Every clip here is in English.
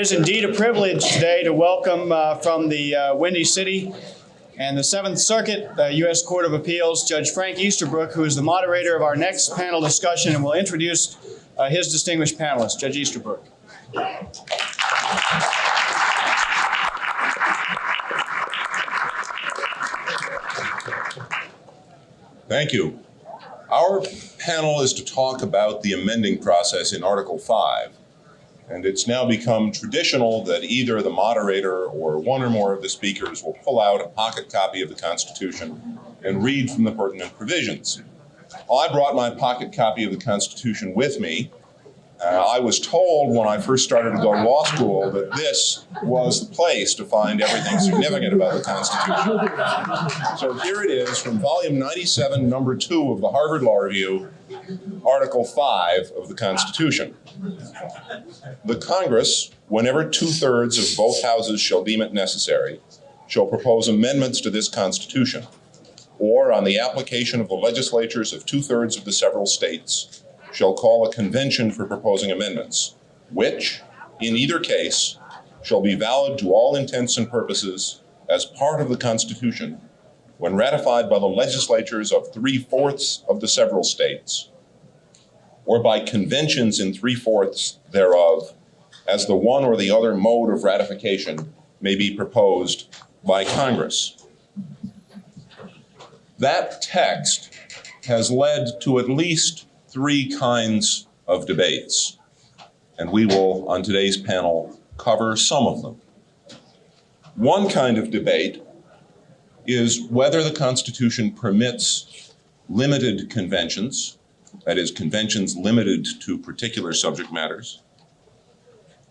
is indeed a privilege today to welcome from the Windy City and the Seventh Circuit U.S. Court of Appeals, Judge Frank Easterbrook, who is the moderator of our next panel discussion and will introduce his distinguished panelists. Judge Easterbrook. Thank you. Our panel is to talk about the amending process in Article 5. And it's now become traditional that either the moderator or one or more of the speakers will pull out a pocket copy of the Constitution and read from the pertinent provisions. Well, I brought my pocket copy of the Constitution with me. I was told when I first started to go to law school that this was the place to find everything significant about the Constitution. So here it is from volume 97, number 2 of the Harvard Law Review, Article 5 of the Constitution. The Congress, whenever 2/3 of both houses shall deem it necessary, shall propose amendments to this Constitution, or on the application of the legislatures of 2/3 of the several states, shall call a convention for proposing amendments, which, in either case, shall be valid to all intents and purposes as part of the Constitution when ratified by the legislatures of 3/4 of the several states, or by conventions in 3/4 thereof, as the one or the other mode of ratification may be proposed by Congress. That text has led to at least 3 kinds of debates, and we will, on today's panel, cover some of them. One kind of debate is whether the Constitution permits limited conventions, that is, conventions limited to particular subject matters,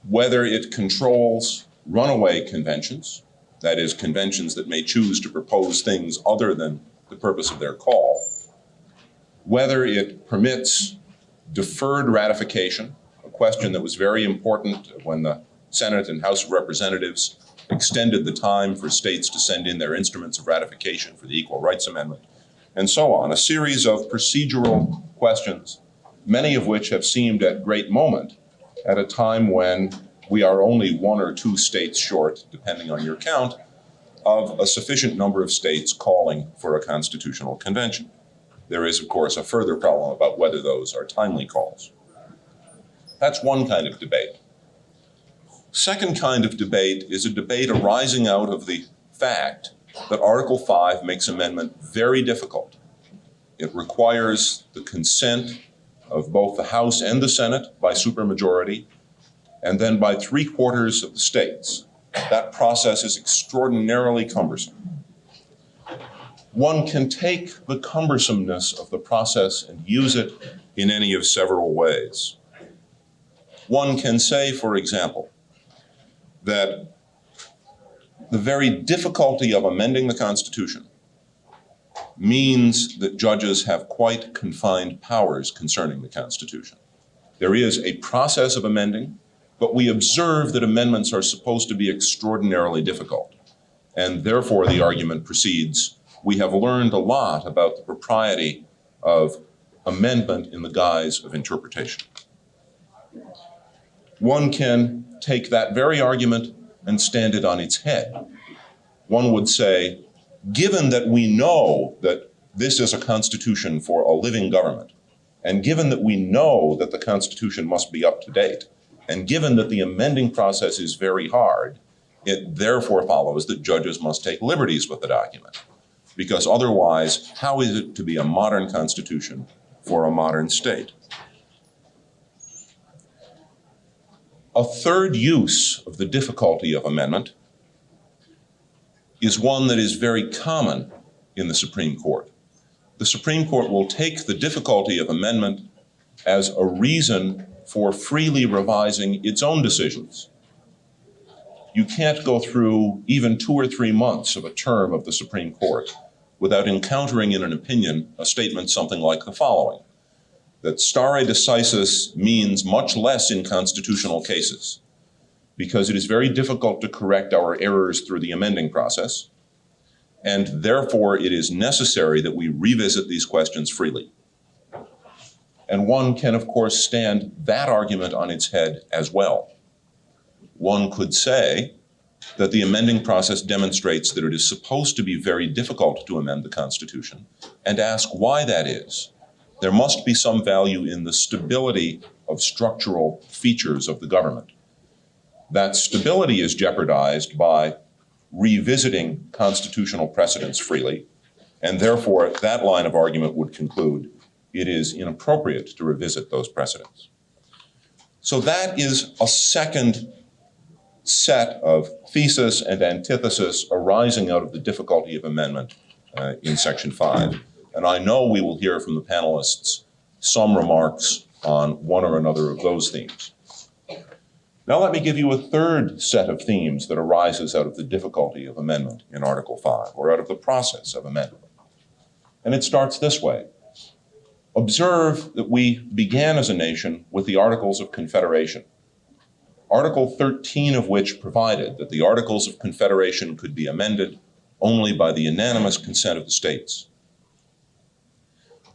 whether it controls runaway conventions, that is, conventions that may choose to propose things other than the purpose of their call, whether it permits deferred ratification, a question that was very important when the Senate and House of Representatives extended the time for states to send in their instruments of ratification for the Equal Rights Amendment, and so on. A series of procedural questions, many of which have seemed at great moment at a time when we are only 1 or 2 states short, depending on your count, of a sufficient number of states calling for a constitutional convention. There is, of course, a further problem about whether those are timely calls. That's one kind of debate. Second kind of debate is a debate arising out of the fact that Article 5 makes amendment very difficult. It requires the consent of both the House and the Senate by supermajority, and then by 3/4 of the states. That process is extraordinarily cumbersome. One can take the cumbersomeness of the process and use it in any of several ways. One can say, for example, that the very difficulty of amending the Constitution means that judges have quite confined powers concerning the Constitution. There is a process of amending, but we observe that amendments are supposed to be extraordinarily difficult, and therefore the argument proceeds, we have learned a lot about the propriety of amendment in the guise of interpretation. One can take that very argument and stand it on its head. One would say, given that we know that this is a constitution for a living government, and given that we know that the Constitution must be up to date, and given that the amending process is very hard, it therefore follows that judges must take liberties with the document. Because otherwise, how is it to be a modern constitution for a modern state? A third use of the difficulty of amendment is one that is very common in the Supreme Court. The Supreme Court will take the difficulty of amendment as a reason for freely revising its own decisions. You can't go through even 2 or 3 months of a term of the Supreme Court without encountering in an opinion a statement something like the following, that stare decisis means much less in constitutional cases because it is very difficult to correct our errors through the amending process, and therefore it is necessary that we revisit these questions freely. And one can, of course, stand that argument on its head as well. one could say that the amending process demonstrates that it is supposed to be very difficult to amend the Constitution, and ask why that is. There must be some value in the stability of structural features of the government. That stability is jeopardized by revisiting constitutional precedents freely, and therefore that line of argument would conclude it is inappropriate to revisit those precedents. So that is a second set of thesis and antithesis arising out of the difficulty of amendment in Section 5. And I know we will hear from the panelists some remarks on one or another of those themes. Now let me give you a third set of themes that arises out of the difficulty of amendment in Article 5, or out of the process of amendment. And it starts this way. Observe that we began as a nation with the Articles of Confederation, Article 13 of which provided that the Articles of Confederation could be amended only by the unanimous consent of the states.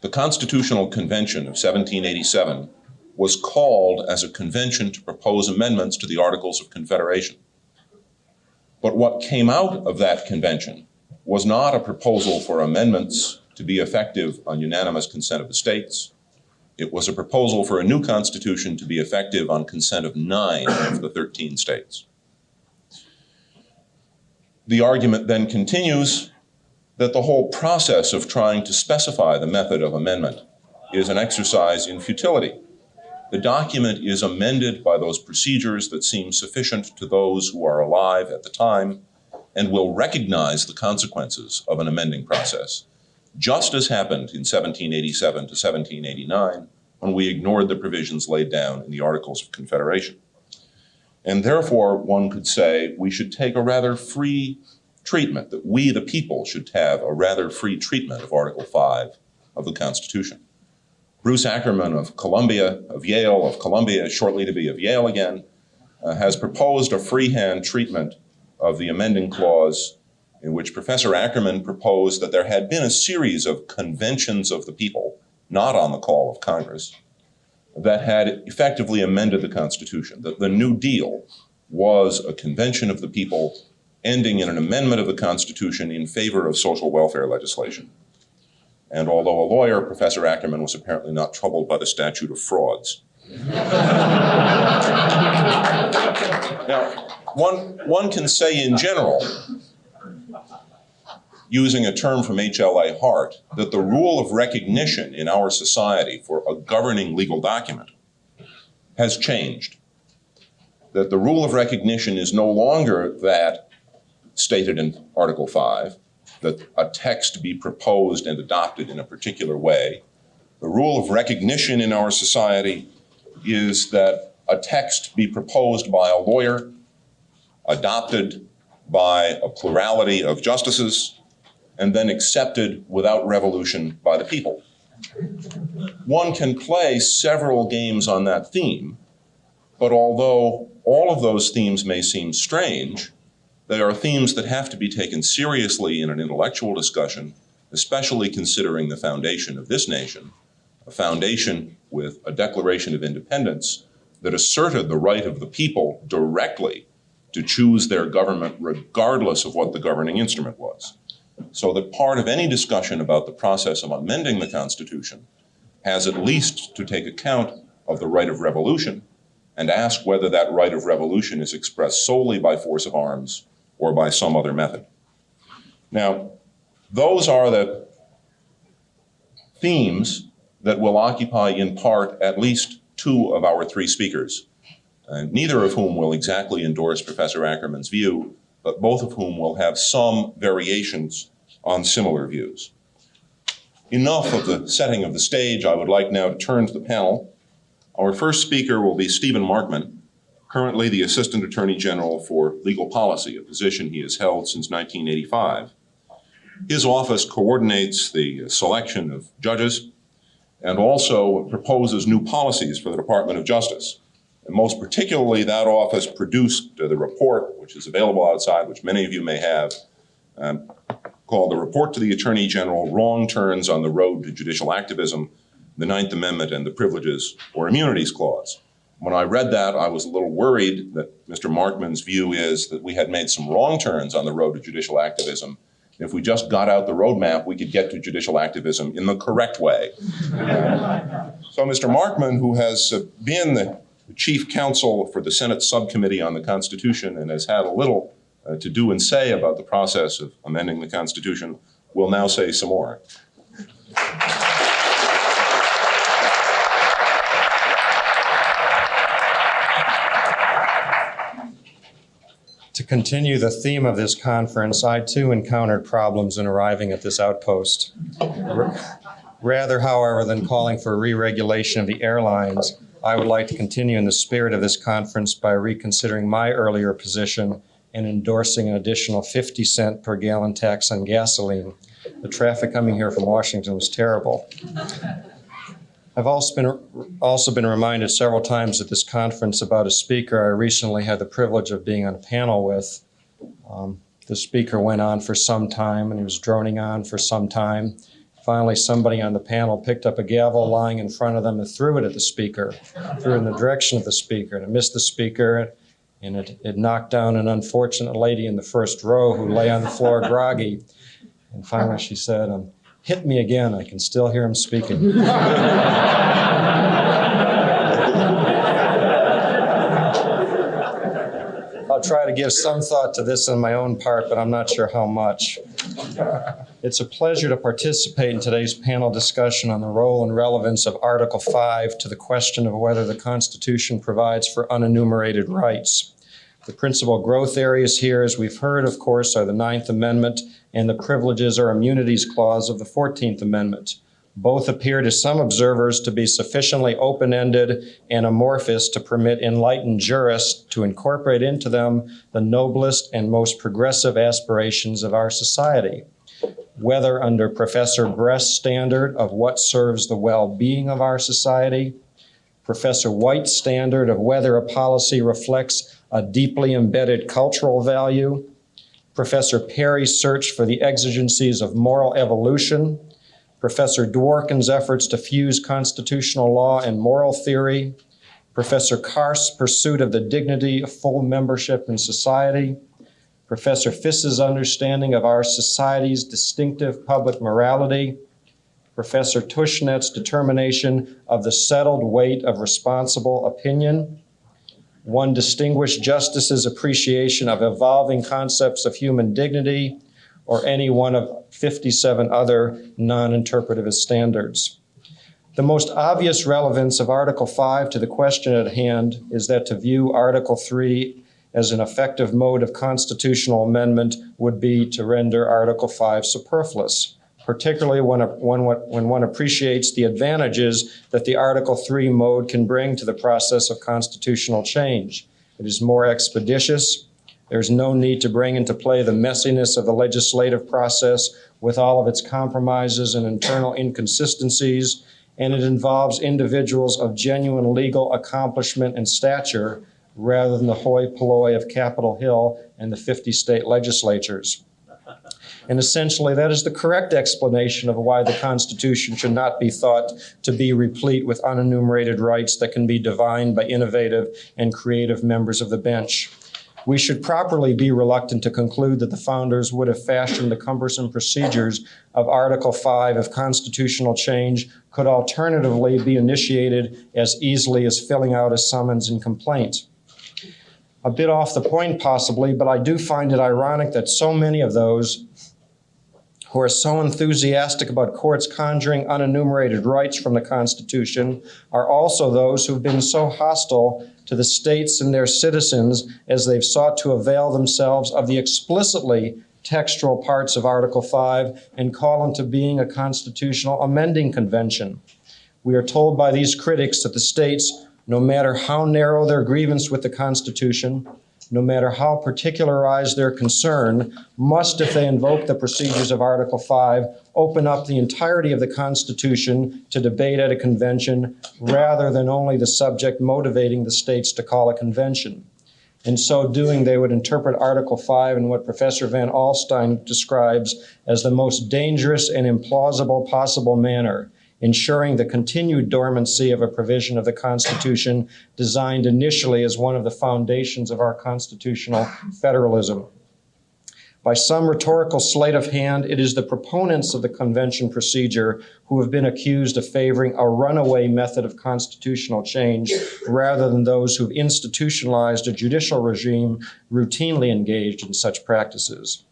The Constitutional Convention of 1787 was called as a convention to propose amendments to the Articles of Confederation. But what came out of that convention was not a proposal for amendments to be effective on unanimous consent of the states. It was a proposal for a new constitution to be effective on consent of 9 of the 13 states. The argument then continues that the whole process of trying to specify the method of amendment is an exercise in futility. The document is amended by those procedures that seem sufficient to those who are alive at the time and will recognize the consequences of an amending process, just as happened in 1787 to 1789 when we ignored the provisions laid down in the Articles of Confederation. And therefore, one could say we should take a rather free treatment, that we, the people, should have a rather free treatment of Article 5 of the Constitution. Bruce Ackerman of Yale, of Columbia, shortly to be of Yale again, has proposed a freehand treatment of the amending clause, in which Professor Ackerman proposed that there had been a series of conventions of the people, not on the call of Congress, that had effectively amended the Constitution, that the New Deal was a convention of the people ending in an amendment of the Constitution in favor of social welfare legislation. And although a lawyer, Professor Ackerman was apparently not troubled by the statute of frauds. Now, one can say in general, using a term from H.L.A. Hart, that the rule of recognition in our society for a governing legal document has changed. That the rule of recognition is no longer that stated in Article 5, that a text be proposed and adopted in a particular way. The rule of recognition in our society is that a text be proposed by a lawyer, adopted by a plurality of justices, and then accepted without revolution by the people. One can play several games on that theme, but although all of those themes may seem strange, they are themes that have to be taken seriously in an intellectual discussion, especially considering the foundation of this nation, a foundation with a Declaration of Independence that asserted the right of the people directly to choose their government regardless of what the governing instrument was. So that part of any discussion about the process of amending the Constitution has at least to take account of the right of revolution and ask whether that right of revolution is expressed solely by force of arms or by some other method. Now, those are the themes that will occupy in part at least 2 of our 3 speakers, neither of whom will exactly endorse Professor Ackerman's view, but both of whom will have some variations on similar views. Enough of the setting of the stage. I would like now to turn to the panel. Our first speaker will be Stephen Markman, currently the Assistant Attorney General for Legal Policy, a position he has held since 1985. His office coordinates the selection of judges and also proposes new policies for the Department of Justice. And most particularly, that office produced the report, which is available outside, which many of you may have, called the Report to the Attorney General, Wrong Turns on the Road to Judicial Activism, the Ninth Amendment and the Privileges or Immunities Clause. When I read that, I was a little worried that Mr. Markman's view is that we had made some wrong turns on the road to judicial activism. If we just got out the roadmap, we could get to judicial activism in the correct way. So Mr. Markman, who has been the chief counsel for the Senate Subcommittee on the Constitution and has had a little to do and say about the process of amending the Constitution, will now say some more. To continue the theme of this conference, I too encountered problems in arriving at this outpost. Rather, however, than calling for re-regulation of the airlines, I would like to continue in the spirit of this conference by reconsidering my earlier position and endorsing an additional 50-cent per gallon tax on gasoline. The traffic coming here from Washington was terrible. I've also been reminded several times at this conference about a speaker I recently had the privilege of being on a panel with. The speaker went on for some time, and he was droning on for some time. Finally, somebody on the panel picked up a gavel lying in front of them and threw it at the speaker, threw it in the direction of the speaker, and it missed the speaker, and it knocked down an unfortunate lady in the first row who lay on the floor groggy. And finally she said, "Hit me again, I can still hear him speaking." I'll try to give some thought to this on my own part, but I'm not sure how much. It's a pleasure to participate in today's panel discussion on the role and relevance of Article 5 to the question of whether the Constitution provides for unenumerated rights. The principal growth areas here, as we've heard, of course, are the 9th Amendment and the Privileges or Immunities Clause of the 14th Amendment. Both appear to some observers to be sufficiently open-ended and amorphous to permit enlightened jurists to incorporate into them the noblest and most progressive aspirations of our society. Whether under Professor Brest's standard of what serves the well-being of our society, Professor White's standard of whether a policy reflects a deeply embedded cultural value, Professor Perry's search for the exigencies of moral evolution, Professor Dworkin's efforts to fuse constitutional law and moral theory, Professor Karst's pursuit of the dignity of full membership in society, Professor Fiss's understanding of our society's distinctive public morality, Professor Tushnet's determination of the settled weight of responsible opinion, one distinguished justice's appreciation of evolving concepts of human dignity, or any one of 57 other non-interpretivist standards. The most obvious relevance of Article 5 to the question at hand is that to view Article 3 as an effective mode of constitutional amendment would be to render Article 5 superfluous, particularly when one appreciates the advantages that the Article 3 mode can bring to the process of constitutional change. It is more expeditious. There's no need to bring into play the messiness of the legislative process with all of its compromises and internal inconsistencies, and it involves individuals of genuine legal accomplishment and stature rather than the hoi polloi of Capitol Hill and the 50 state legislatures. And essentially, that is the correct explanation of why the Constitution should not be thought to be replete with unenumerated rights that can be divined by innovative and creative members of the bench. We should properly be reluctant to conclude that the founders would have fashioned the cumbersome procedures of Article 5 if constitutional change could alternatively be initiated as easily as filling out a summons and complaint. A bit off the point possibly, but I do find it ironic that so many of those who are so enthusiastic about courts conjuring unenumerated rights from the Constitution are also those who've been so hostile to the states and their citizens as they've sought to avail themselves of the explicitly textual parts of Article 5 and call into being a constitutional amending convention. We are told by these critics that the states, no matter how narrow their grievance with the Constitution, no matter how particularized their concern, must, if they invoke the procedures of Article 5, open up the entirety of the Constitution to debate at a convention rather than only the subject motivating the states to call a convention. In so doing, they would interpret Article 5 in what Professor Van Alstyne describes as the most dangerous and implausible possible manner. ensuring the continued dormancy of a provision of the Constitution designed initially as one of the foundations of our constitutional federalism. By some rhetorical sleight of hand, it is the proponents of the convention procedure who have been accused of favoring a runaway method of constitutional change rather than those who've institutionalized a judicial regime routinely engaged in such practices.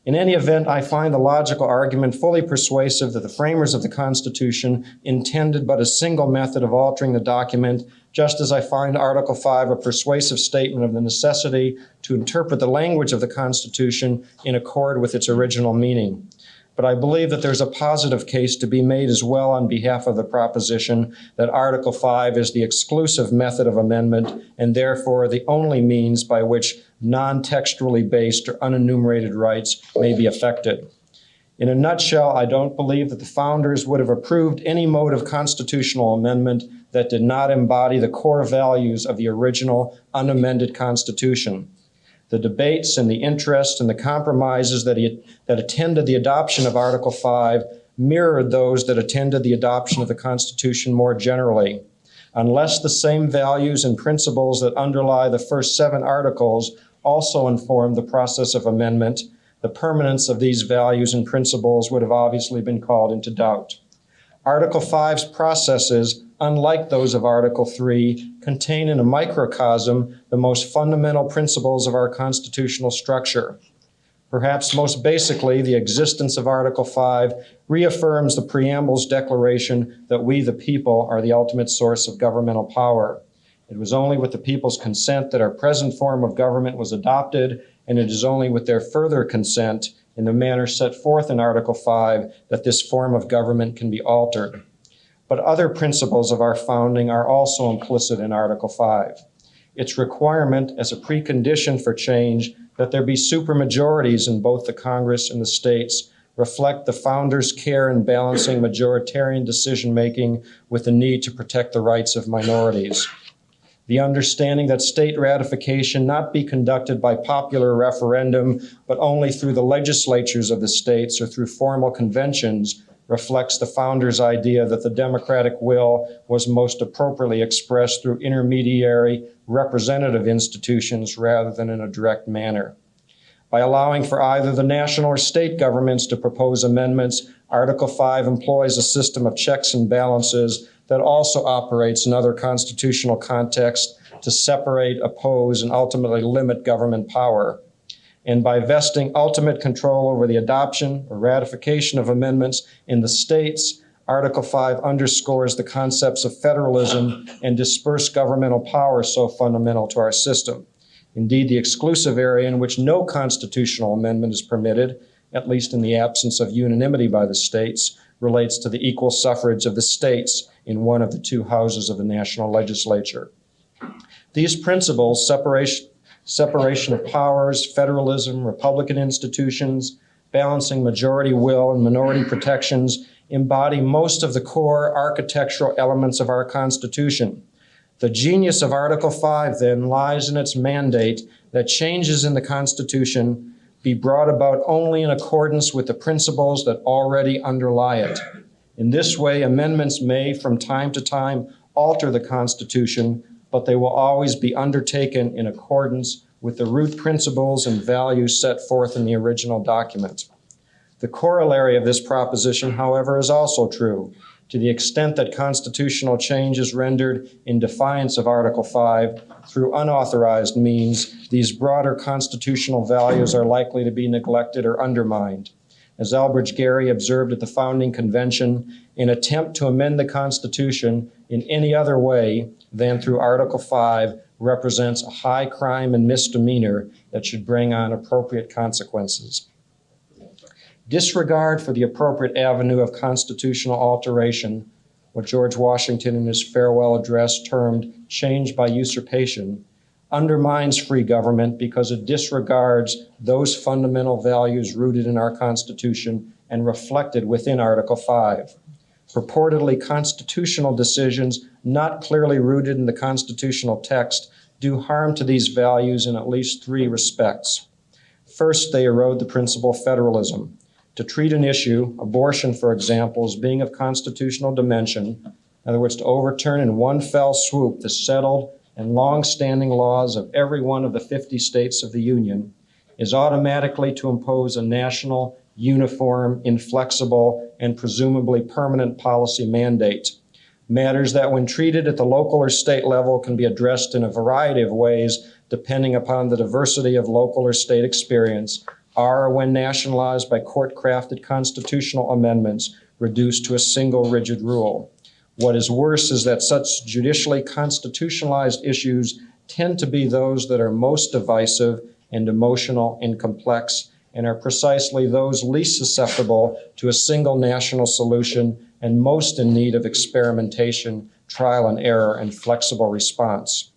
In any event, I find the logical argument fully persuasive that the framers of the Constitution intended but a single method of altering the document, just as I find Article 5 a persuasive statement of the necessity to interpret the language of the Constitution in accord with its original meaning. But I believe that there's a positive case to be made as well on behalf of the proposition that Article 5 is the exclusive method of amendment and therefore the only means by which non-textually based or unenumerated rights may be affected. In a nutshell, I don't believe that the founders would have approved any mode of constitutional amendment that did not embody the core values of the original unamended Constitution. The debates and the interest and the compromises that attended the adoption of Article 5 mirrored those that attended the adoption of the Constitution more generally. Unless the same values and principles that underlie the first 7 articles also informed the process of amendment, the permanence of these values and principles would have obviously been called into doubt. Article 5's processes, unlike those of Article 3, contain in a microcosm the most fundamental principles of our constitutional structure. Perhaps most basically, the existence of Article 5 reaffirms the preamble's declaration that we, the people, are the ultimate source of governmental power. It was only with the people's consent that our present form of government was adopted, and it is only with their further consent in the manner set forth in Article 5 that this form of government can be altered. But other principles of our founding are also implicit in Article 5. Its requirement as a precondition for change that there be supermajorities in both the Congress and the states reflect the founders' care in balancing majoritarian decision-making with the need to protect the rights of minorities. The understanding that state ratification not be conducted by popular referendum, but only through the legislatures of the states or through formal conventions reflects the founders' idea that the democratic will was most appropriately expressed through intermediary representative institutions rather than in a direct manner. By allowing for either the national or state governments to propose amendments, Article 5 employs a system of checks and balances that also operates in other constitutional contexts to separate, oppose, and ultimately limit government power. And by vesting ultimate control over the adoption or ratification of amendments in the states, Article 5 underscores the concepts of federalism and dispersed governmental power so fundamental to our system. Indeed, the exclusive area in which no constitutional amendment is permitted, at least in the absence of unanimity by the states, relates to the equal suffrage of the states in one of the 2 houses of the national legislature. These principles, separation of powers, federalism, Republican institutions, balancing majority will and minority protections, embody most of the core architectural elements of our Constitution. The genius of Article 5, then, lies in its mandate that changes in the Constitution be brought about only in accordance with the principles that already underlie it. In this way, amendments may, from time to time, alter the Constitution, but they will always be undertaken in accordance with the root principles and values set forth in the original document. The corollary of this proposition, however, is also true. To the extent that constitutional change is rendered in defiance of Article 5 through unauthorized means, these broader constitutional values are likely to be neglected or undermined. As Elbridge Gerry observed at the founding convention, an attempt to amend the Constitution in any other way than through Article 5 represents a high crime and misdemeanor that should bring on appropriate consequences. Disregard for the appropriate avenue of constitutional alteration, what George Washington in his farewell address termed change by usurpation, undermines free government because it disregards those fundamental values rooted in our Constitution and reflected within Article 5. Purportedly constitutional decisions not clearly rooted in the constitutional text do harm to these values in at least 3 respects. First, they erode the principle of federalism. to treat an issue, abortion, for example, as being of constitutional dimension, in other words, to overturn in one fell swoop the settled and long-standing laws of every one of the 50 states of the Union, is automatically to impose a national, uniform, inflexible, and presumably permanent policy mandate. Matters that, when treated at the local or state level, can be addressed in a variety of ways depending upon the diversity of local or state experience, are, when nationalized by court-crafted constitutional amendments, reduced to a single rigid rule. What is worse is that such judicially constitutionalized issues tend to be those that are most divisive and emotional and complex, and are precisely those least susceptible to a single national solution and most in need of experimentation, trial and error, and flexible response.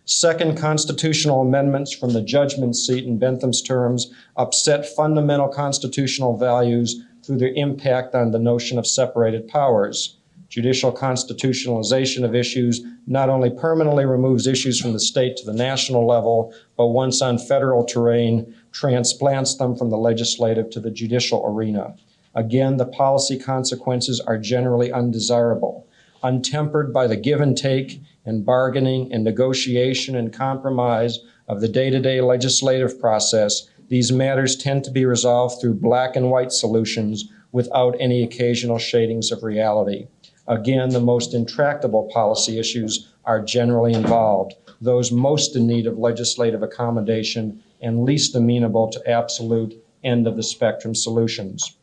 Second, constitutional amendments from the judgment seat, in Bentham's terms, upset fundamental constitutional values through their impact on the notion of separated powers. Judicial constitutionalization of issues not only permanently removes issues from the state to the national level, but once on federal terrain, transplants them from the legislative to the judicial arena. Again, the policy consequences are generally undesirable. Untempered by the give and take and bargaining and negotiation and compromise of the day-to-day legislative process, these matters tend to be resolved through black and white solutions without any occasional shadings of reality. Again, the most intractable policy issues are generally involved, those most in need of legislative accommodation and least amenable to absolute end-of-the-spectrum solutions.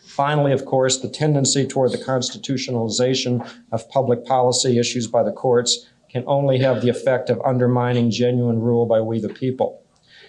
Finally, of course, the tendency toward the constitutionalization of public policy issues by the courts can only have the effect of undermining genuine rule by we the people,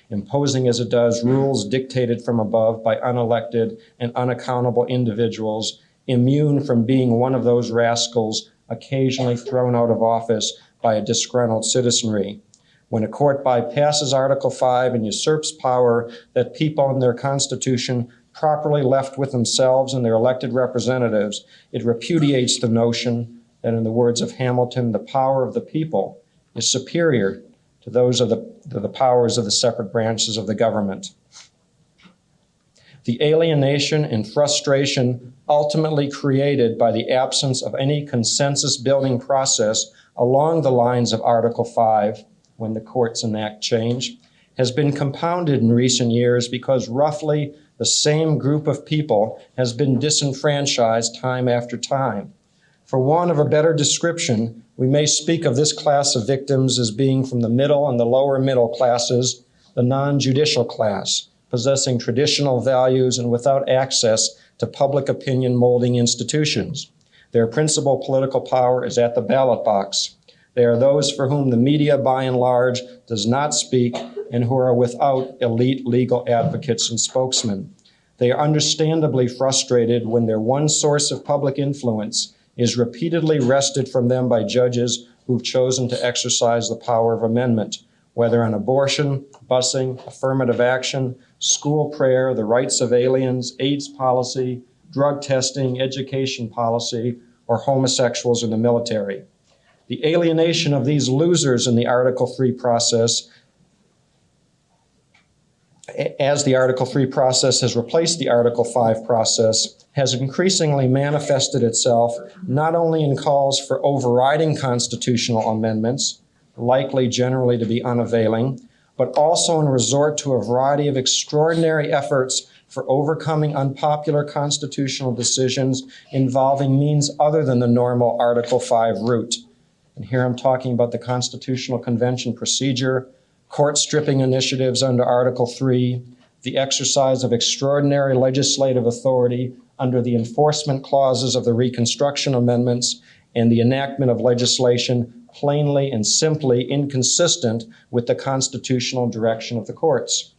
imposing as it does rules dictated from above by unelected and unaccountable individuals, immune from being one of those rascals occasionally thrown out of office by a disgruntled citizenry. When a court bypasses Article 5 and usurps power that people in their Constitution properly left with themselves and their elected representatives, it repudiates the notion that, in the words of Hamilton, the power of the people is superior to those of the powers of the separate branches of the government. The alienation and frustration ultimately created by the absence of any consensus-building process along the lines of Article 5, when the courts enact change, has been compounded in recent years because roughly the same group of people has been disenfranchised time after time. For want of a better description, we may speak of this class of victims as being from the middle and the lower middle classes, the non-judicial class, possessing traditional values and without access to public opinion molding institutions. Their principal political power is at the ballot box. They are those for whom the media, by and large, does not speak and who are without elite legal advocates and spokesmen. They are understandably frustrated when their one source of public influence is repeatedly wrested from them by judges who've chosen to exercise the power of amendment, whether on abortion, busing, affirmative action, school prayer, the rights of aliens, AIDS policy, drug testing, education policy, or homosexuals in the military. The alienation of these losers in the Article 3 process, as the Article 3 process has replaced the Article 5 process, has increasingly manifested itself not only in calls for overriding constitutional amendments, likely generally to be unavailing, but also in resort to a variety of extraordinary efforts for overcoming unpopular constitutional decisions involving means other than the normal Article 5 route. And here I'm talking about the Constitutional Convention procedure, court stripping initiatives under Article 3, the exercise of extraordinary legislative authority under the enforcement clauses of the Reconstruction Amendments, and the enactment of legislation plainly and simply inconsistent with the constitutional direction of the courts.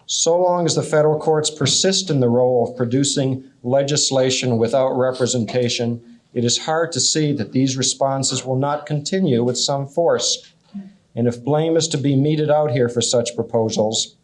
So long as the federal courts persist in the role of producing legislation without representation, it is hard to see that these responses will not continue with some force. And if blame is to be meted out here for such proposals,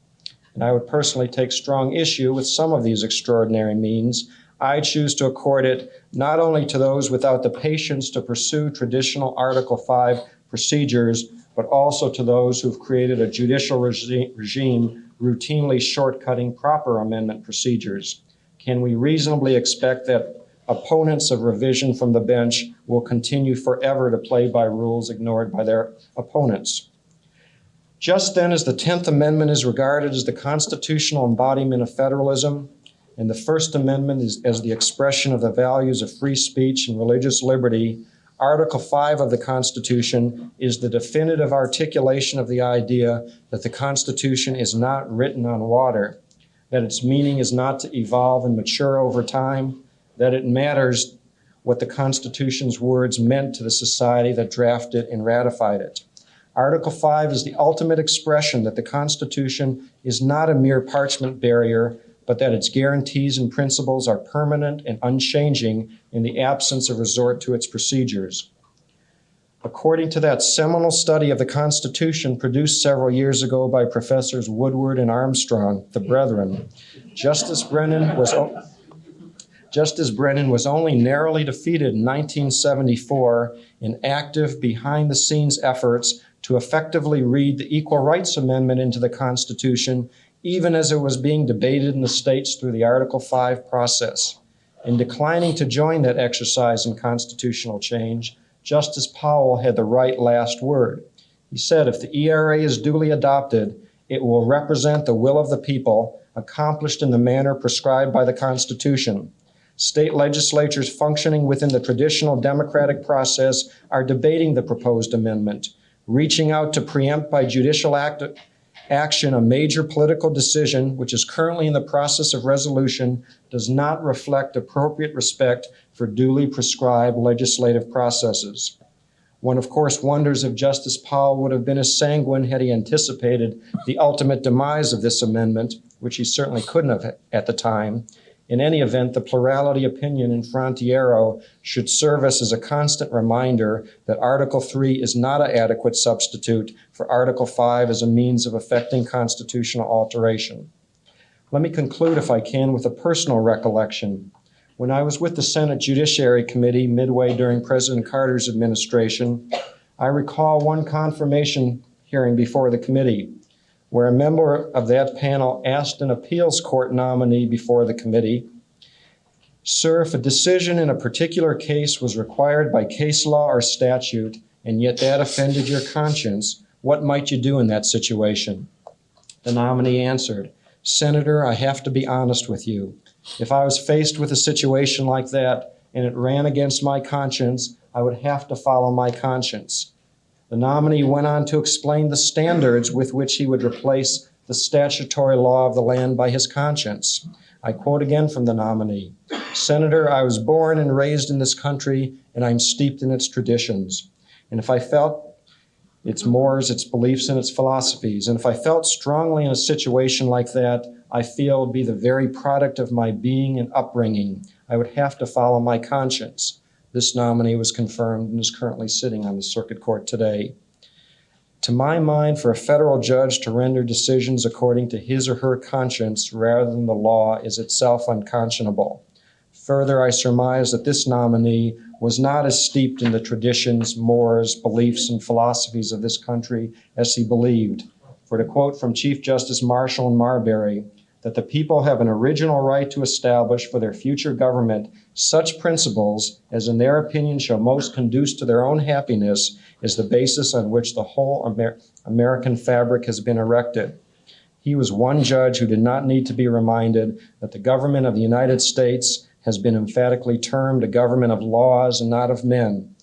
and I would personally take strong issue with some of these extraordinary means, I choose to accord it not only to those without the patience to pursue traditional Article 5 procedures, but also to those who've created a judicial regime routinely shortcutting proper amendment procedures. can we reasonably expect that opponents of revision from the bench will continue forever to play by rules ignored by their opponents? Just then, as the 10th Amendment is regarded as the constitutional embodiment of federalism, and the First Amendment is as the expression of the values of free speech and religious liberty, Article 5 of the Constitution is the definitive articulation of the idea that the Constitution is not written on water, that its meaning is not to evolve and mature over time, that it matters what the Constitution's words meant to the society that drafted and ratified it. Article 5 is the ultimate expression that the Constitution is not a mere parchment barrier, but that its guarantees and principles are permanent and unchanging in the absence of resort to its procedures. According to that seminal study of the Constitution produced several years ago by Professors Woodward and Armstrong, the Brethren, Justice Brennan was only narrowly defeated in 1974 in active behind-the-scenes efforts to effectively read the Equal Rights Amendment into the Constitution, even as it was being debated in the states through the Article 5 process. In declining to join that exercise in constitutional change, Justice Powell had the right last word. He said, if the ERA is duly adopted, it will represent the will of the people, accomplished in the manner prescribed by the Constitution. State legislatures functioning within the traditional democratic process are debating the proposed amendment. Reaching out to preempt by judicial action a major political decision, which is currently in the process of resolution, does not reflect appropriate respect for duly prescribed legislative processes. One, of course, wonders if Justice Powell would have been as sanguine had he anticipated the ultimate demise of this amendment, which he certainly couldn't have at the time. In any event, the plurality opinion in Frontiero should serve us as a constant reminder that Article 3 is not an adequate substitute for Article 5 as a means of effecting constitutional alteration. Let me conclude, if I can, with a personal recollection. When I was with the Senate Judiciary Committee midway during President Carter's administration, I recall one confirmation hearing before the committee, where a member of that panel asked an appeals court nominee before the committee, "Sir, if a decision in a particular case was required by case law or statute, and yet that offended your conscience, what might you do in that situation?" The nominee answered, "Senator, I have to be honest with you. If I was faced with a situation like that and it ran against my conscience, I would have to follow my conscience." The nominee went on to explain the standards with which he would replace the statutory law of the land by his conscience. I quote again from the nominee, "Senator, I was born and raised in this country, and I'm steeped in its traditions. And if I felt its mores, its beliefs, and its philosophies, and if I felt strongly in a situation like that, I feel it would be the very product of my being and upbringing. I would have to follow my conscience." This nominee was confirmed and is currently sitting on the circuit court today. To my mind, for a federal judge to render decisions according to his or her conscience rather than the law is itself unconscionable. Further, I surmise that this nominee was not as steeped in the traditions, mores, beliefs, and philosophies of this country as he believed. For to quote from Chief Justice Marshall and Marbury, that the people have an original right to establish for their future government such principles as in their opinion shall most conduce to their own happiness is the basis on which the whole American fabric has been erected. He was one judge who did not need to be reminded that the government of the United States has been emphatically termed a government of laws and not of men.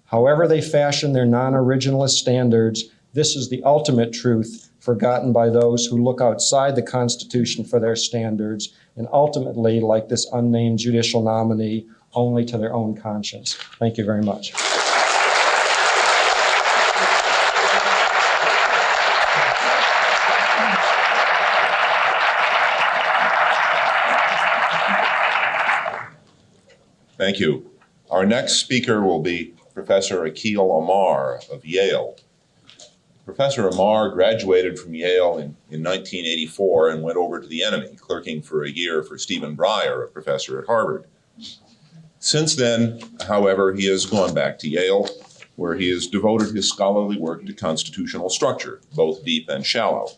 However they fashion their non-originalist standards, this is the ultimate truth forgotten by those who look outside the Constitution for their standards, and ultimately, like this unnamed judicial nominee, only to their own conscience. Thank you very much. Thank you. Our next speaker will be Professor Akhil Amar of Yale. Professor Amar graduated from Yale in 1984 and went over to the enemy, clerking for a year for Stephen Breyer, a professor at Harvard. Since then, however, he has gone back to Yale, where he has devoted his scholarly work to constitutional structure, both deep and shallow.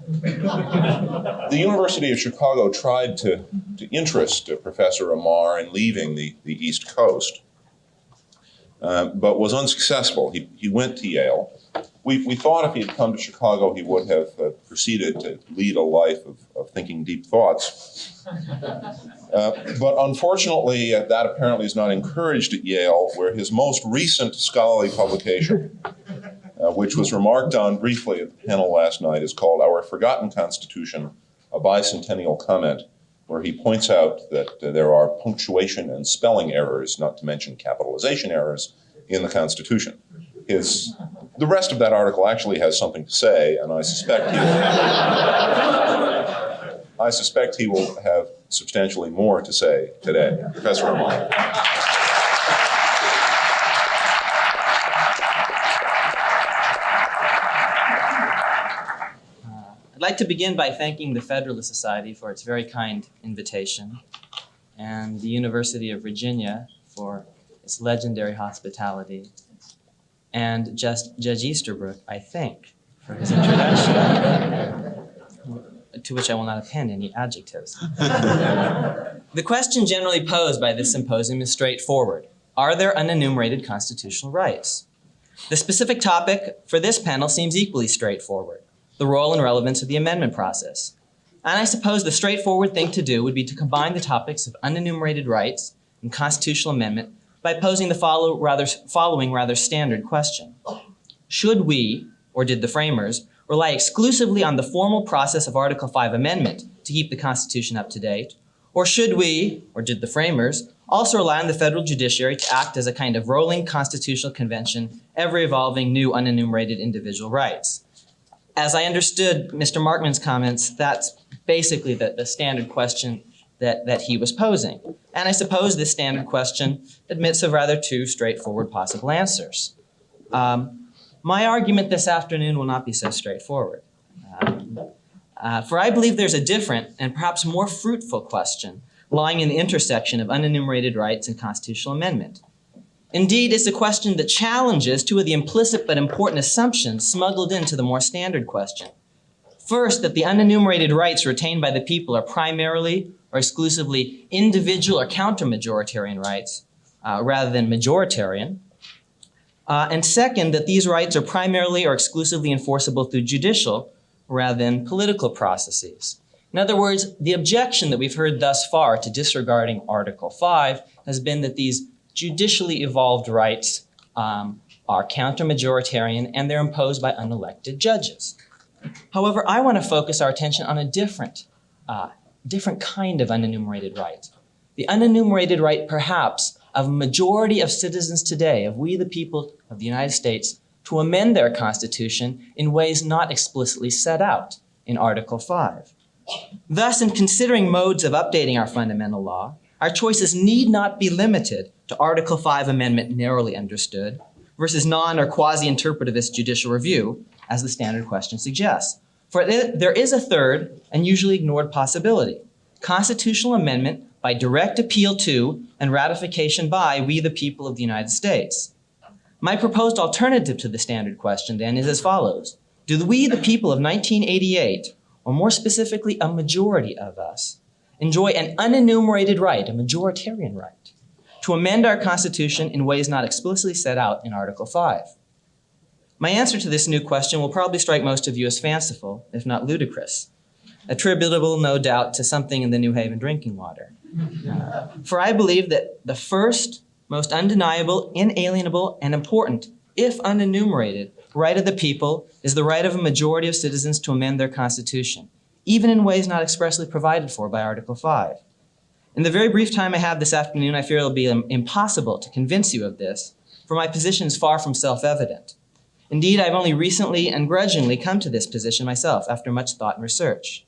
The University of Chicago tried to interest Professor Amar in leaving the East Coast, but was unsuccessful. He went to Yale. We thought if he had come to Chicago, he would have proceeded to lead a life of thinking deep thoughts. But unfortunately, that apparently is not encouraged at Yale, where his most recent scholarly publication, which was remarked on briefly at the panel last night, is called Our Forgotten Constitution, a Bicentennial Comment, where he points out that there are punctuation and spelling errors, not to mention capitalization errors, in the Constitution. The rest of that article actually has something to say, and I suspect he will have substantially more to say today. Professor Amar. I'd like to begin by thanking the Federalist Society for its very kind invitation, and the University of Virginia for its legendary hospitality, and Judge Easterbrook, I think, for his introduction, to which I will not append any adjectives. The question generally posed by this symposium is straightforward. Are there unenumerated constitutional rights? The specific topic for this panel seems equally straightforward: the role and relevance of the amendment process. And I suppose the straightforward thing to do would be to combine the topics of unenumerated rights and constitutional amendment by posing the following rather standard question. Should we, or did the framers, rely exclusively on the formal process of Article 5 amendment to keep the Constitution up to date? Or should we, or did the framers, also rely on the federal judiciary to act as a kind of rolling constitutional convention, ever evolving new unenumerated individual rights? As I understood Mr. Markman's comments, that's basically the standard question that he was posing. And I suppose this standard question admits of rather two straightforward possible answers. My argument this afternoon will not be so straightforward. For I believe there's a different and perhaps more fruitful question lying in the intersection of unenumerated rights and constitutional amendment. Indeed, it's a question that challenges two of the implicit but important assumptions smuggled into the more standard question. First, that the unenumerated rights retained by the people are primarily or exclusively individual or counter-majoritarian rights rather than majoritarian. And second, that these rights are primarily or exclusively enforceable through judicial rather than political processes. In other words, the objection that we've heard thus far to disregarding Article 5 has been that these judicially evolved rights are counter-majoritarian and they're imposed by unelected judges. However, I want to focus our attention on a different kind of unenumerated right. The unenumerated right, perhaps, of a majority of citizens today, of we the people of the United States, to amend their Constitution in ways not explicitly set out in Article 5. Thus, in considering modes of updating our fundamental law, our choices need not be limited to Article 5 amendment narrowly understood versus non- or quasi-interpretivist judicial review, as the standard question suggests. For there is a third and usually ignored possibility: constitutional amendment by direct appeal to and ratification by we the people of the United States. My proposed alternative to the standard question then is as follows: do we the people of 1988, or more specifically a majority of us, enjoy an unenumerated right, a majoritarian right, to amend our Constitution in ways not explicitly set out in Article 5? My answer to this new question will probably strike most of you as fanciful, if not ludicrous, attributable, no doubt, to something in the New Haven drinking water. For I believe that the first, most undeniable, inalienable, and important, if unenumerated, right of the people is the right of a majority of citizens to amend their Constitution, even in ways not expressly provided for by Article 5. In the very brief time I have this afternoon, I fear it will be impossible to convince you of this, for my position is far from self-evident. Indeed, I've only recently and grudgingly come to this position myself after much thought and research.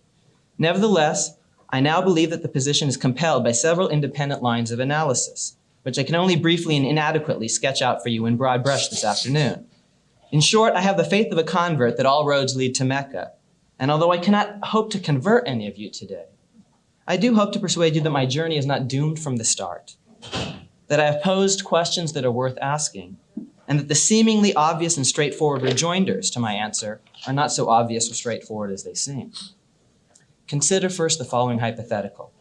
Nevertheless, I now believe that the position is compelled by several independent lines of analysis, which I can only briefly and inadequately sketch out for you in broad brush this afternoon. In short, I have the faith of a convert that all roads lead to Mecca. And although I cannot hope to convert any of you today, I do hope to persuade you that my journey is not doomed from the start, that I have posed questions that are worth asking, and that the seemingly obvious and straightforward rejoinders to my answer are not so obvious or straightforward as they seem. Consider first the following hypothetical.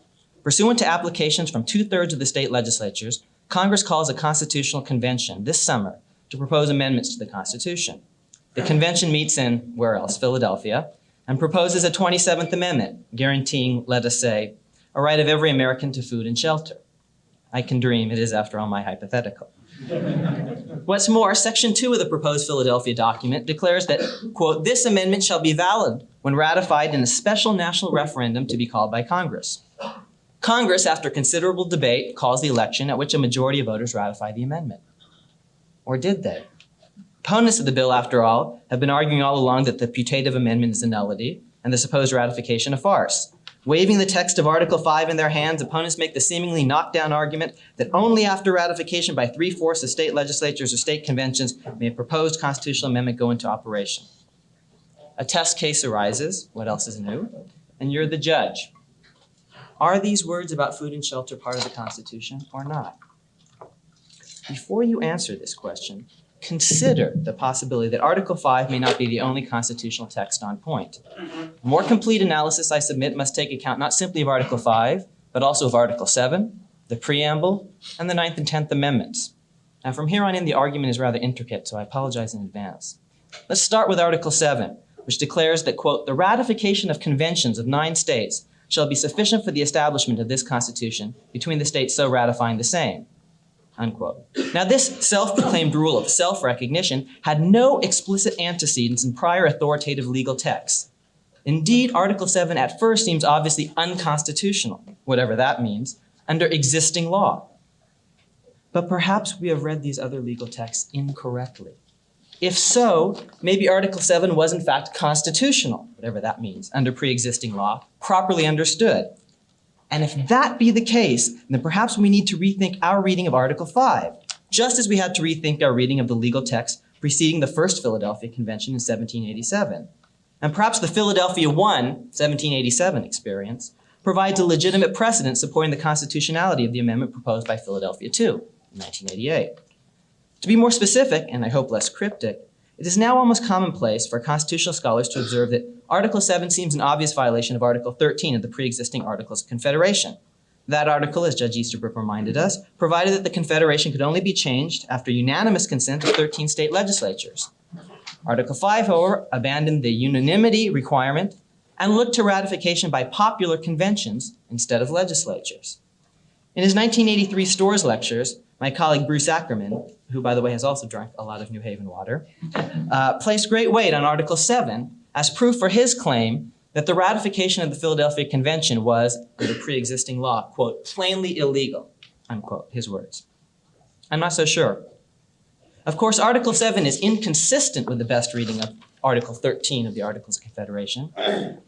Pursuant to applications from 2/3 of the state legislatures, Congress calls a constitutional convention this summer to propose amendments to the Constitution. The convention meets in, where else, Philadelphia, and proposes a 27th Amendment guaranteeing, let us say, a right of every American to food and shelter. I can dream, it is after all my hypothetical. What's more, Section 2 of the proposed Philadelphia document declares that, quote, this amendment shall be valid when ratified in a special national referendum to be called by Congress. Congress, after considerable debate, calls the election at which a majority of voters ratify the amendment. Or did they? Opponents of the bill, after all, have been arguing all along that the putative amendment is a nullity and the supposed ratification a farce. Waving the text of Article 5 in their hands, opponents make the seemingly knockdown argument that only after ratification by 3/4 of state legislatures or state conventions may a proposed constitutional amendment go into operation. A test case arises, what else is new? And you're the judge. Are these words about food and shelter part of the Constitution or not? Before you answer this question, consider the possibility that Article 5 may not be the only constitutional text on point. A more complete analysis, I submit, must take account not simply of Article 5, but also of Article 7, the preamble, and the 9th and 10th Amendments. Now, from here on in, the argument is rather intricate, so I apologize in advance. Let's start with Article 7, which declares that, quote, the ratification of conventions of 9 states shall be sufficient for the establishment of this Constitution between the states so ratifying the same. Unquote. Now, this self-proclaimed rule of self-recognition had no explicit antecedents in prior authoritative legal texts. Indeed, Article 7 at first seems obviously unconstitutional, whatever that means, under existing law. But perhaps we have read these other legal texts incorrectly. If so, maybe Article 7 was in fact constitutional, whatever that means, under pre-existing law, properly understood. And if that be the case, then perhaps we need to rethink our reading of Article 5, just as we had to rethink our reading of the legal text preceding the first Philadelphia Convention in 1787. And perhaps the Philadelphia I, 1787 experience provides a legitimate precedent supporting the constitutionality of the amendment proposed by Philadelphia II in 1988. To be more specific, and I hope less cryptic, it is now almost commonplace for constitutional scholars to observe that Article 7 seems an obvious violation of Article 13 of the pre-existing Articles of Confederation. That article, as Judge Easterbrook reminded us, provided that the Confederation could only be changed after unanimous consent of 13 state legislatures. Article 5, however, abandoned the unanimity requirement and looked to ratification by popular conventions instead of legislatures. In his 1983 Storrs lectures, my colleague Bruce Ackerman, who by the way has also drunk a lot of New Haven water, placed great weight on Article 7 as proof for his claim that the ratification of the Philadelphia Convention was, under pre-existing law, quote, plainly illegal, unquote, his words. I'm not so sure. Of course, Article 7 is inconsistent with the best reading of Article 13 of the Articles of Confederation,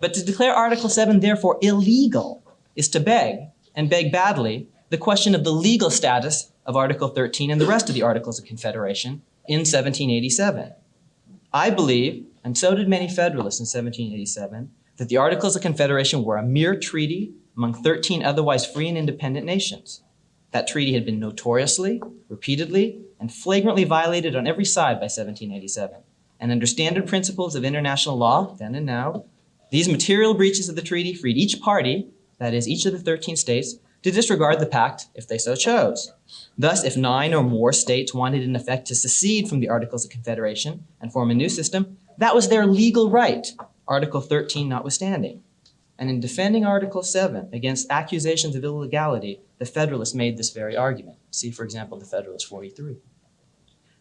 but to declare Article 7 therefore illegal is to beg, and beg badly, the question of the legal status of Article 13 and the rest of the Articles of Confederation in 1787. I believe, and so did many Federalists in 1787, that the Articles of Confederation were a mere treaty among 13 otherwise free and independent nations. That treaty had been notoriously, repeatedly, and flagrantly violated on every side by 1787. And under standard principles of international law, then and now, these material breaches of the treaty freed each party, that is, each of the 13 states, to disregard the pact if they so chose. Thus, if 9 or more states wanted in effect to secede from the Articles of Confederation and form a new system, that was their legal right, Article 13 notwithstanding. And in defending Article 7 against accusations of illegality, the Federalists made this very argument. See, for example, the Federalist 43.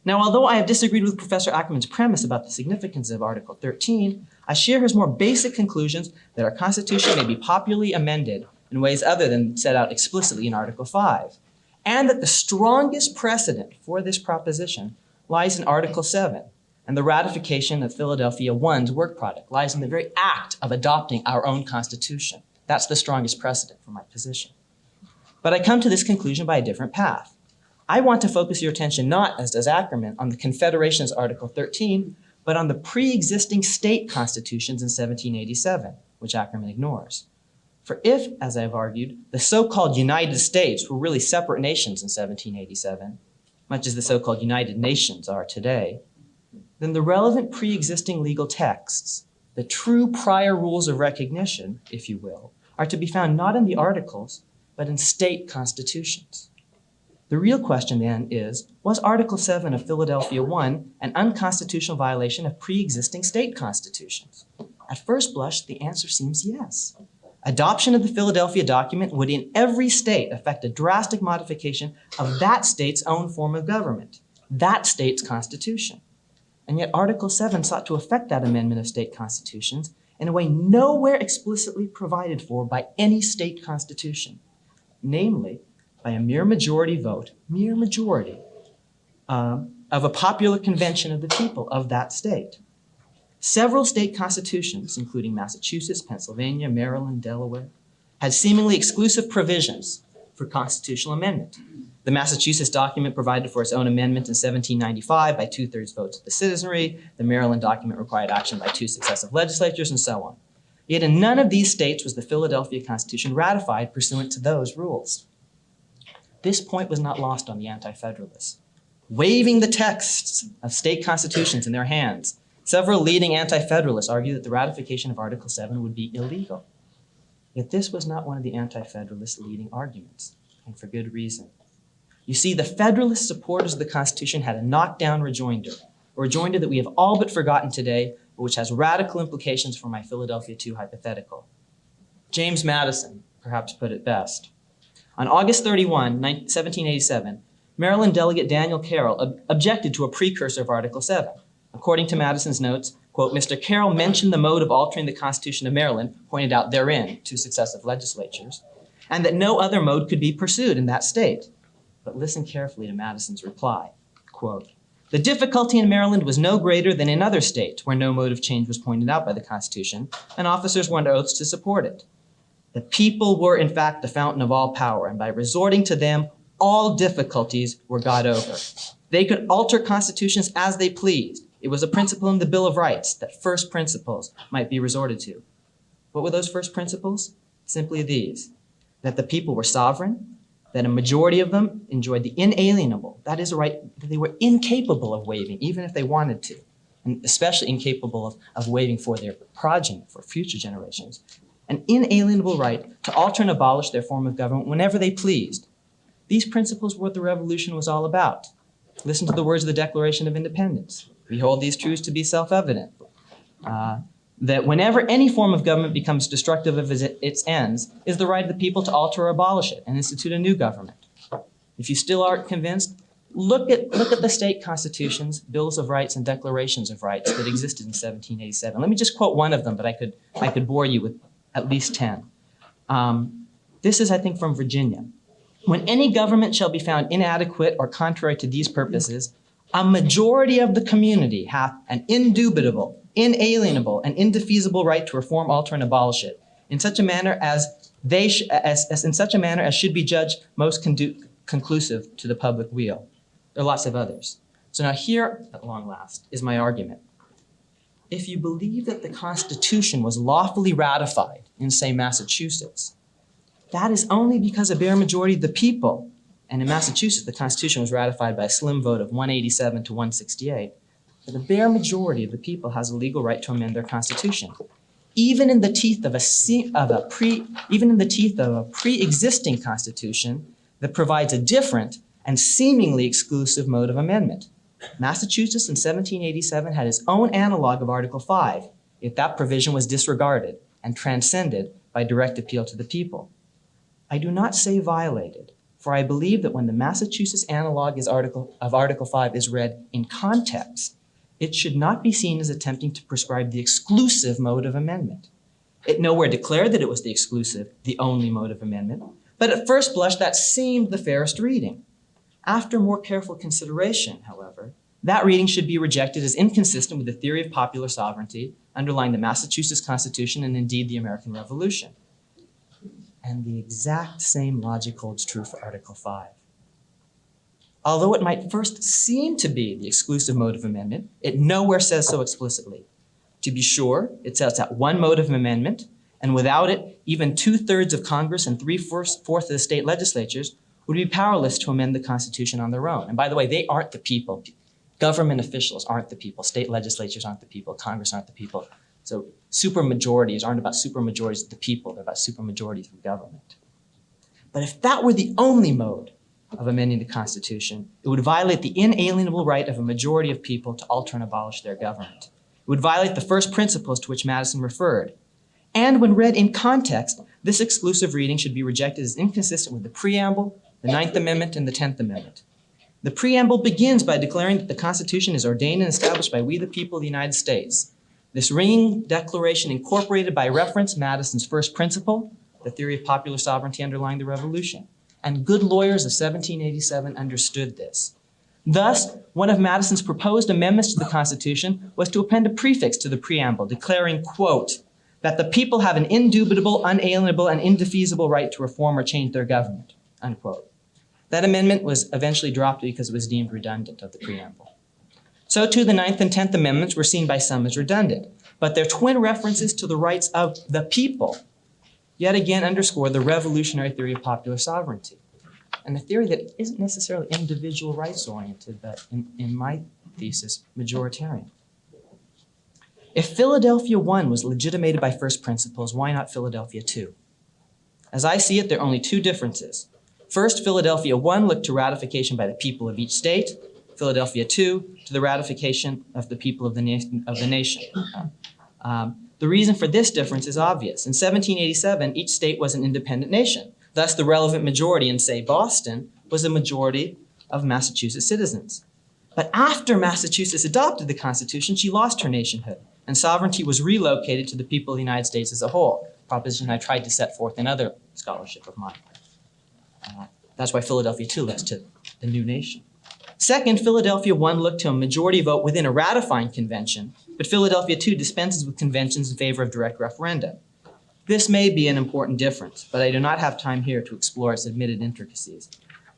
Now, although I have disagreed with Professor Ackerman's premise about the significance of Article 13, I share his more basic conclusions that our Constitution may be popularly amended in ways other than set out explicitly in Article 5, and that the strongest precedent for this proposition lies in Article 7, and the ratification of Philadelphia I's work product lies in the very act of adopting our own Constitution. That's the strongest precedent for my position. But I come to this conclusion by a different path. I want to focus your attention not, as does Ackerman, on the Confederation's Article 13, but on the pre-existing state constitutions in 1787, which Ackerman ignores. For if, as I've argued, the so-called United States were really separate nations in 1787, much as the so-called United Nations are today, then the relevant pre-existing legal texts, the true prior rules of recognition, if you will, are to be found not in the articles, but in state constitutions. The real question then is, was Article 7 of Philadelphia I an unconstitutional violation of pre-existing state constitutions? At first blush, the answer seems yes. Adoption of the Philadelphia document would in every state affect a drastic modification of that state's own form of government, that state's constitution. And yet Article 7 sought to affect that amendment of state constitutions in a way nowhere explicitly provided for by any state constitution, namely by a mere majority vote, of a popular convention of the people of that state. Several state constitutions, including Massachusetts, Pennsylvania, Maryland, Delaware, had seemingly exclusive provisions for constitutional amendment. The Massachusetts document provided for its own amendment in 1795 by 2/3 votes of the citizenry. The Maryland document required action by 2 successive legislatures, and so on. Yet in none of these states was the Philadelphia Constitution ratified pursuant to those rules. This point was not lost on the Anti-Federalists. Waving the texts of state constitutions in their hands, several leading Anti-Federalists argued that the ratification of Article 7 would be illegal. Yet this was not one of the Anti-Federalists' leading arguments, and for good reason. You see, the Federalist supporters of the Constitution had a knockdown rejoinder, a rejoinder that we have all but forgotten today, but which has radical implications for my Philadelphia 2 hypothetical. James Madison perhaps put it best. On August 31, 1787, Maryland Delegate Daniel Carroll objected to a precursor of Article 7. According to Madison's notes, quote, Mr. Carroll mentioned the mode of altering the Constitution of Maryland, pointed out therein 2 successive legislatures, and that no other mode could be pursued in that state. But listen carefully to Madison's reply, quote, the difficulty in Maryland was no greater than in other states where no mode of change was pointed out by the Constitution, and officers were under oaths to support it. The people were, in fact, the fountain of all power, and by resorting to them, all difficulties were got over. They could alter constitutions as they pleased. It was a principle in the Bill of Rights that first principles might be resorted to. What were those first principles? Simply these, that the people were sovereign, that a majority of them enjoyed the inalienable, that is a right that they were incapable of waiving, even if they wanted to, and especially incapable of waiving for their progeny, for future generations, an inalienable right to alter and abolish their form of government whenever they pleased. These principles were what the revolution was all about. Listen to the words of the Declaration of Independence. We hold these truths to be self-evident, that whenever any form of government becomes destructive of its ends, is the right of the people to alter or abolish it and institute a new government. If you still aren't convinced, look at the state constitutions, bills of rights, and declarations of rights that existed in 1787. Let me just quote one of them, but I could bore you with at least 10. This is, I think, from Virginia. When any government shall be found inadequate or contrary to these purposes, a majority of the community hath an indubitable, inalienable, and indefeasible right to reform, alter, and abolish it in such a manner as should be judged most conclusive to the public weal. There are lots of others. So now here, at long last, is my argument. If you believe that the Constitution was lawfully ratified in, say, Massachusetts, that is only because a bare majority of the people, and in Massachusetts, the Constitution was ratified by a slim vote of 187 to 168, but the bare majority of the people has a legal right to amend their Constitution, even in the teeth of a pre-existing Constitution that provides a different and seemingly exclusive mode of amendment. Massachusetts in 1787 had its own analog of Article 5, yet that provision was disregarded and transcended by direct appeal to the people. I do not say violated, for I believe that when the Massachusetts analog of Article 5 is read in context, it should not be seen as attempting to prescribe the exclusive mode of amendment. It nowhere declared that it was the exclusive, the only mode of amendment, but at first blush that seemed the fairest reading. After more careful consideration, however, that reading should be rejected as inconsistent with the theory of popular sovereignty underlying the Massachusetts Constitution and indeed the American Revolution. And the exact same logic holds true for Article 5. Although it might first seem to be the exclusive mode of amendment, it nowhere says so explicitly. To be sure, it sets out one mode of amendment, and without it, even 2/3 of Congress and 3/4 of the state legislatures would be powerless to amend the Constitution on their own. And by the way, they aren't the people. Government officials aren't the people. State legislatures aren't the people. Congress aren't the people. So supermajorities aren't about supermajorities of the people. They're about supermajorities of government. But if that were the only mode of amending the Constitution, it would violate the inalienable right of a majority of people to alter and abolish their government. It would violate the first principles to which Madison referred. And when read in context, this exclusive reading should be rejected as inconsistent with the preamble, the Ninth Amendment, and the 10th Amendment. The preamble begins by declaring that the Constitution is ordained and established by we the people of the United States. This ringing declaration incorporated by reference Madison's first principle, the theory of popular sovereignty underlying the Revolution. And good lawyers of 1787 understood this. Thus, one of Madison's proposed amendments to the Constitution was to append a prefix to the preamble declaring, quote, that the people have an indubitable, unalienable, and indefeasible right to reform or change their government, unquote. That amendment was eventually dropped because it was deemed redundant of the preamble. So too, the Ninth and 10th Amendments were seen by some as redundant, but their twin references to the rights of the people yet again underscore the revolutionary theory of popular sovereignty, and a theory that isn't necessarily individual rights oriented, but in my thesis, majoritarian. If Philadelphia I was legitimated by first principles, why not Philadelphia II? As I see it, there are only two differences. First, Philadelphia I looked to ratification by the people of each state. Philadelphia II to the ratification of the people of the nation. The reason for this difference is obvious. In 1787, each state was an independent nation. Thus, the relevant majority in, say, Boston was a majority of Massachusetts citizens. But after Massachusetts adopted the Constitution, she lost her nationhood, and sovereignty was relocated to the people of the United States as a whole, a proposition I tried to set forth in other scholarship of mine. That's why Philadelphia II looks to the new nation. Second, Philadelphia I looked to a majority vote within a ratifying convention, but Philadelphia II dispenses with conventions in favor of direct referenda. This may be an important difference, but I do not have time here to explore its admitted intricacies.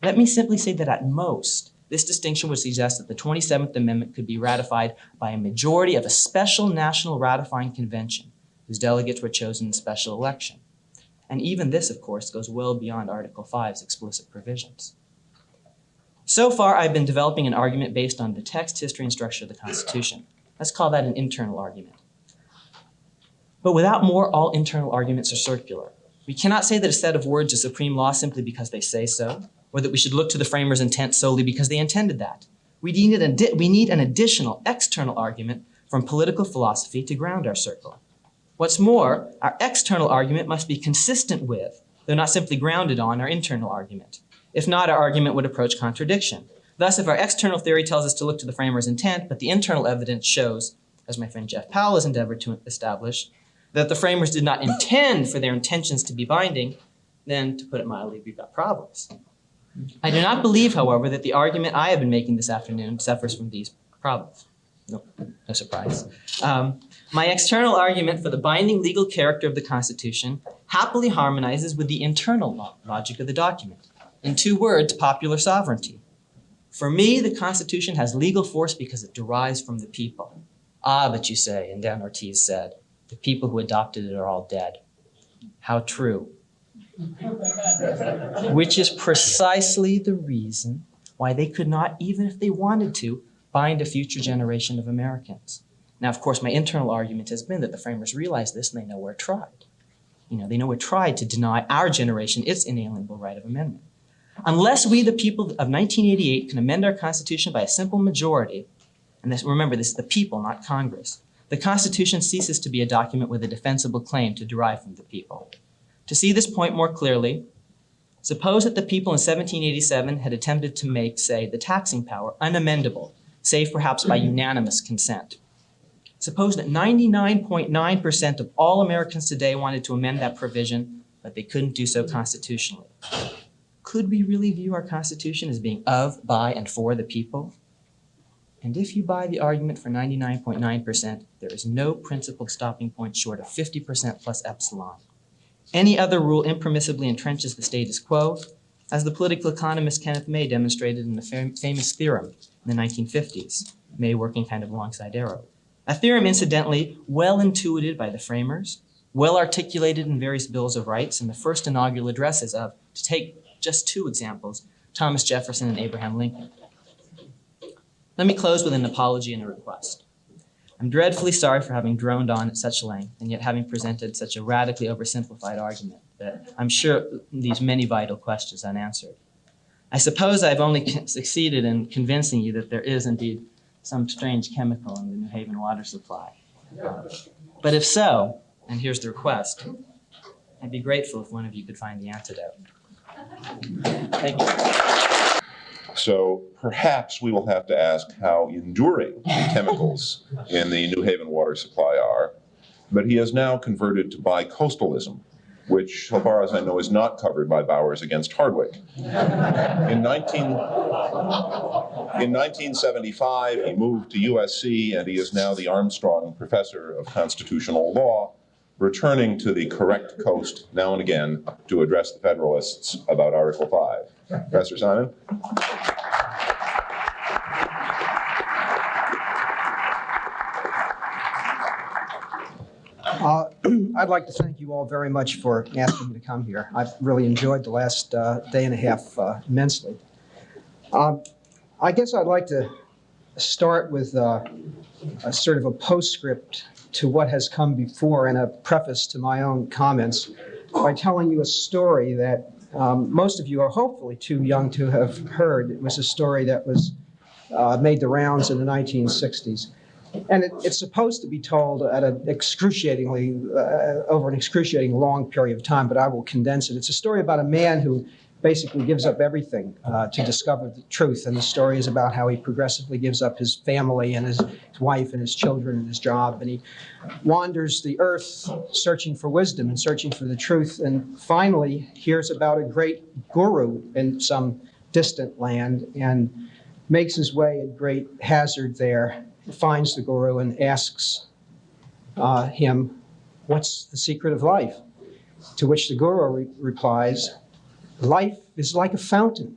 Let me simply say that at most, this distinction would suggest that the 27th Amendment could be ratified by a majority of a special national ratifying convention, whose delegates were chosen in special election. And even this, of course, goes well beyond Article 5's explicit provisions. So far, I've been developing an argument based on the text, history, and structure of the Constitution. Let's call that an internal argument. But without more, all internal arguments are circular. We cannot say that a set of words is supreme law simply because they say so, or that we should look to the framers' intent solely because they intended that. We need an additional external argument from political philosophy to ground our circle. What's more, our external argument must be consistent with, though not simply grounded on, our internal argument. If not, our argument would approach contradiction. Thus, if our external theory tells us to look to the framers' intent, but the internal evidence shows, as my friend Jeff Powell has endeavored to establish, that the framers did not intend for their intentions to be binding, then, to put it mildly, we've got problems. I do not believe, however, that the argument I have been making this afternoon suffers from these problems. No surprise. My external argument for the binding legal character of the Constitution happily harmonizes with the internal logic of the document. In two words, popular sovereignty. For me, the Constitution has legal force because it derives from the people. Ah, but you say, and Dan Ortiz said, the people who adopted it are all dead. How true. Which is precisely the reason why they could not, even if they wanted to, bind a future generation of Americans. Now, of course, my internal argument has been that the framers realized this and they nowhere tried. They nowhere tried to deny our generation its inalienable right of amendment. Unless we, the people of 1988, can amend our Constitution by a simple majority, and remember, this is the people, not Congress, the Constitution ceases to be a document with a defensible claim to derive from the people. To see this point more clearly, suppose that the people in 1787 had attempted to make, say, the taxing power unamendable, save perhaps by unanimous consent. Suppose that 99.9% of all Americans today wanted to amend that provision, but they couldn't do so constitutionally. Could we really view our Constitution as being of, by, and for the people? And if you buy the argument for 99.9%, there is no principled stopping point short of 50% plus epsilon. Any other rule impermissibly entrenches the status quo, as the political economist Kenneth May demonstrated in the famous theorem in the 1950s, May working kind of alongside Arrow. A theorem, incidentally, well intuited by the framers, well articulated in various bills of rights, and the first inaugural addresses of, to take just two examples, Thomas Jefferson and Abraham Lincoln. Let me close with an apology and a request. I'm dreadfully sorry for having droned on at such length and yet having presented such a radically oversimplified argument that I'm sure leaves many vital questions unanswered. I suppose I've only succeeded in convincing you that there is indeed some strange chemical in the New Haven water supply. But if so, and here's the request, I'd be grateful if one of you could find the antidote. Thank you. So perhaps we will have to ask how enduring the chemicals in the New Haven water supply are. But he has now converted to bicoastalism, which, so far as I know, is not covered by Bowers against Hardwick. In 1975, he moved to USC, and he is now the Armstrong Professor of Constitutional Law, returning to the correct coast now and again to address the Federalists about Article 5. Professor Simon? I'd like to thank you all very much for asking me to come here. I've really enjoyed the last day and a half immensely. I guess I'd like to start with a sort of a postscript to what has come before and a preface to my own comments by telling you a story that most of you are hopefully too young to have heard. It was a story that was made the rounds in the 1960s. And it's supposed to be told at an over an excruciating long period of time, but I will condense it. It's a story about a man who basically gives up everything to discover the truth. And the story is about how he progressively gives up his family and his wife and his children and his job. And he wanders the earth searching for wisdom and searching for the truth. And finally hears about a great guru in some distant land and makes his way at great hazard there, finds the guru and asks him, "What's the secret of life?" To which the guru replies, "Life is like a fountain."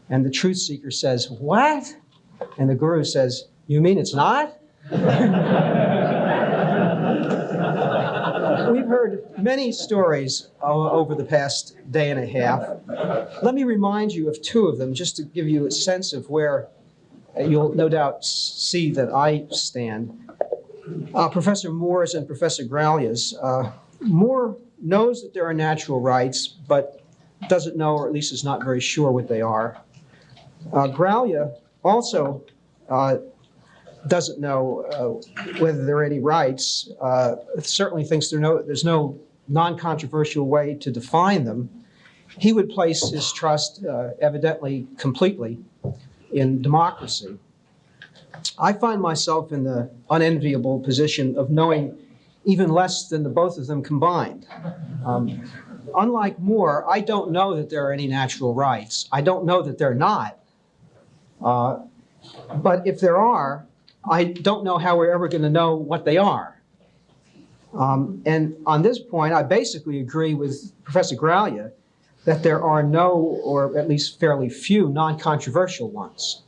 And the truth seeker says, "What?" And the guru says, "You mean it's not?" We've heard many stories over the past day and a half. Let me remind you of two of them, just to give you a sense of where you'll no doubt see that I stand. Professor Moore's and Professor Gralia's. Moore knows that there are natural rights, but doesn't know, or at least is not very sure what they are. Gralia also doesn't know whether there are any rights. Certainly thinks there's no non-controversial way to define them. He would place his trust, evidently completely, in democracy. I find myself in the unenviable position of knowing even less than the both of them combined. Unlike Moore, I don't know that there are any natural rights. I don't know that they're not. But if there are, I don't know how we're ever going to know what they are. And on this point, I basically agree with Professor Gralia that there are no, or at least fairly few, non-controversial ones.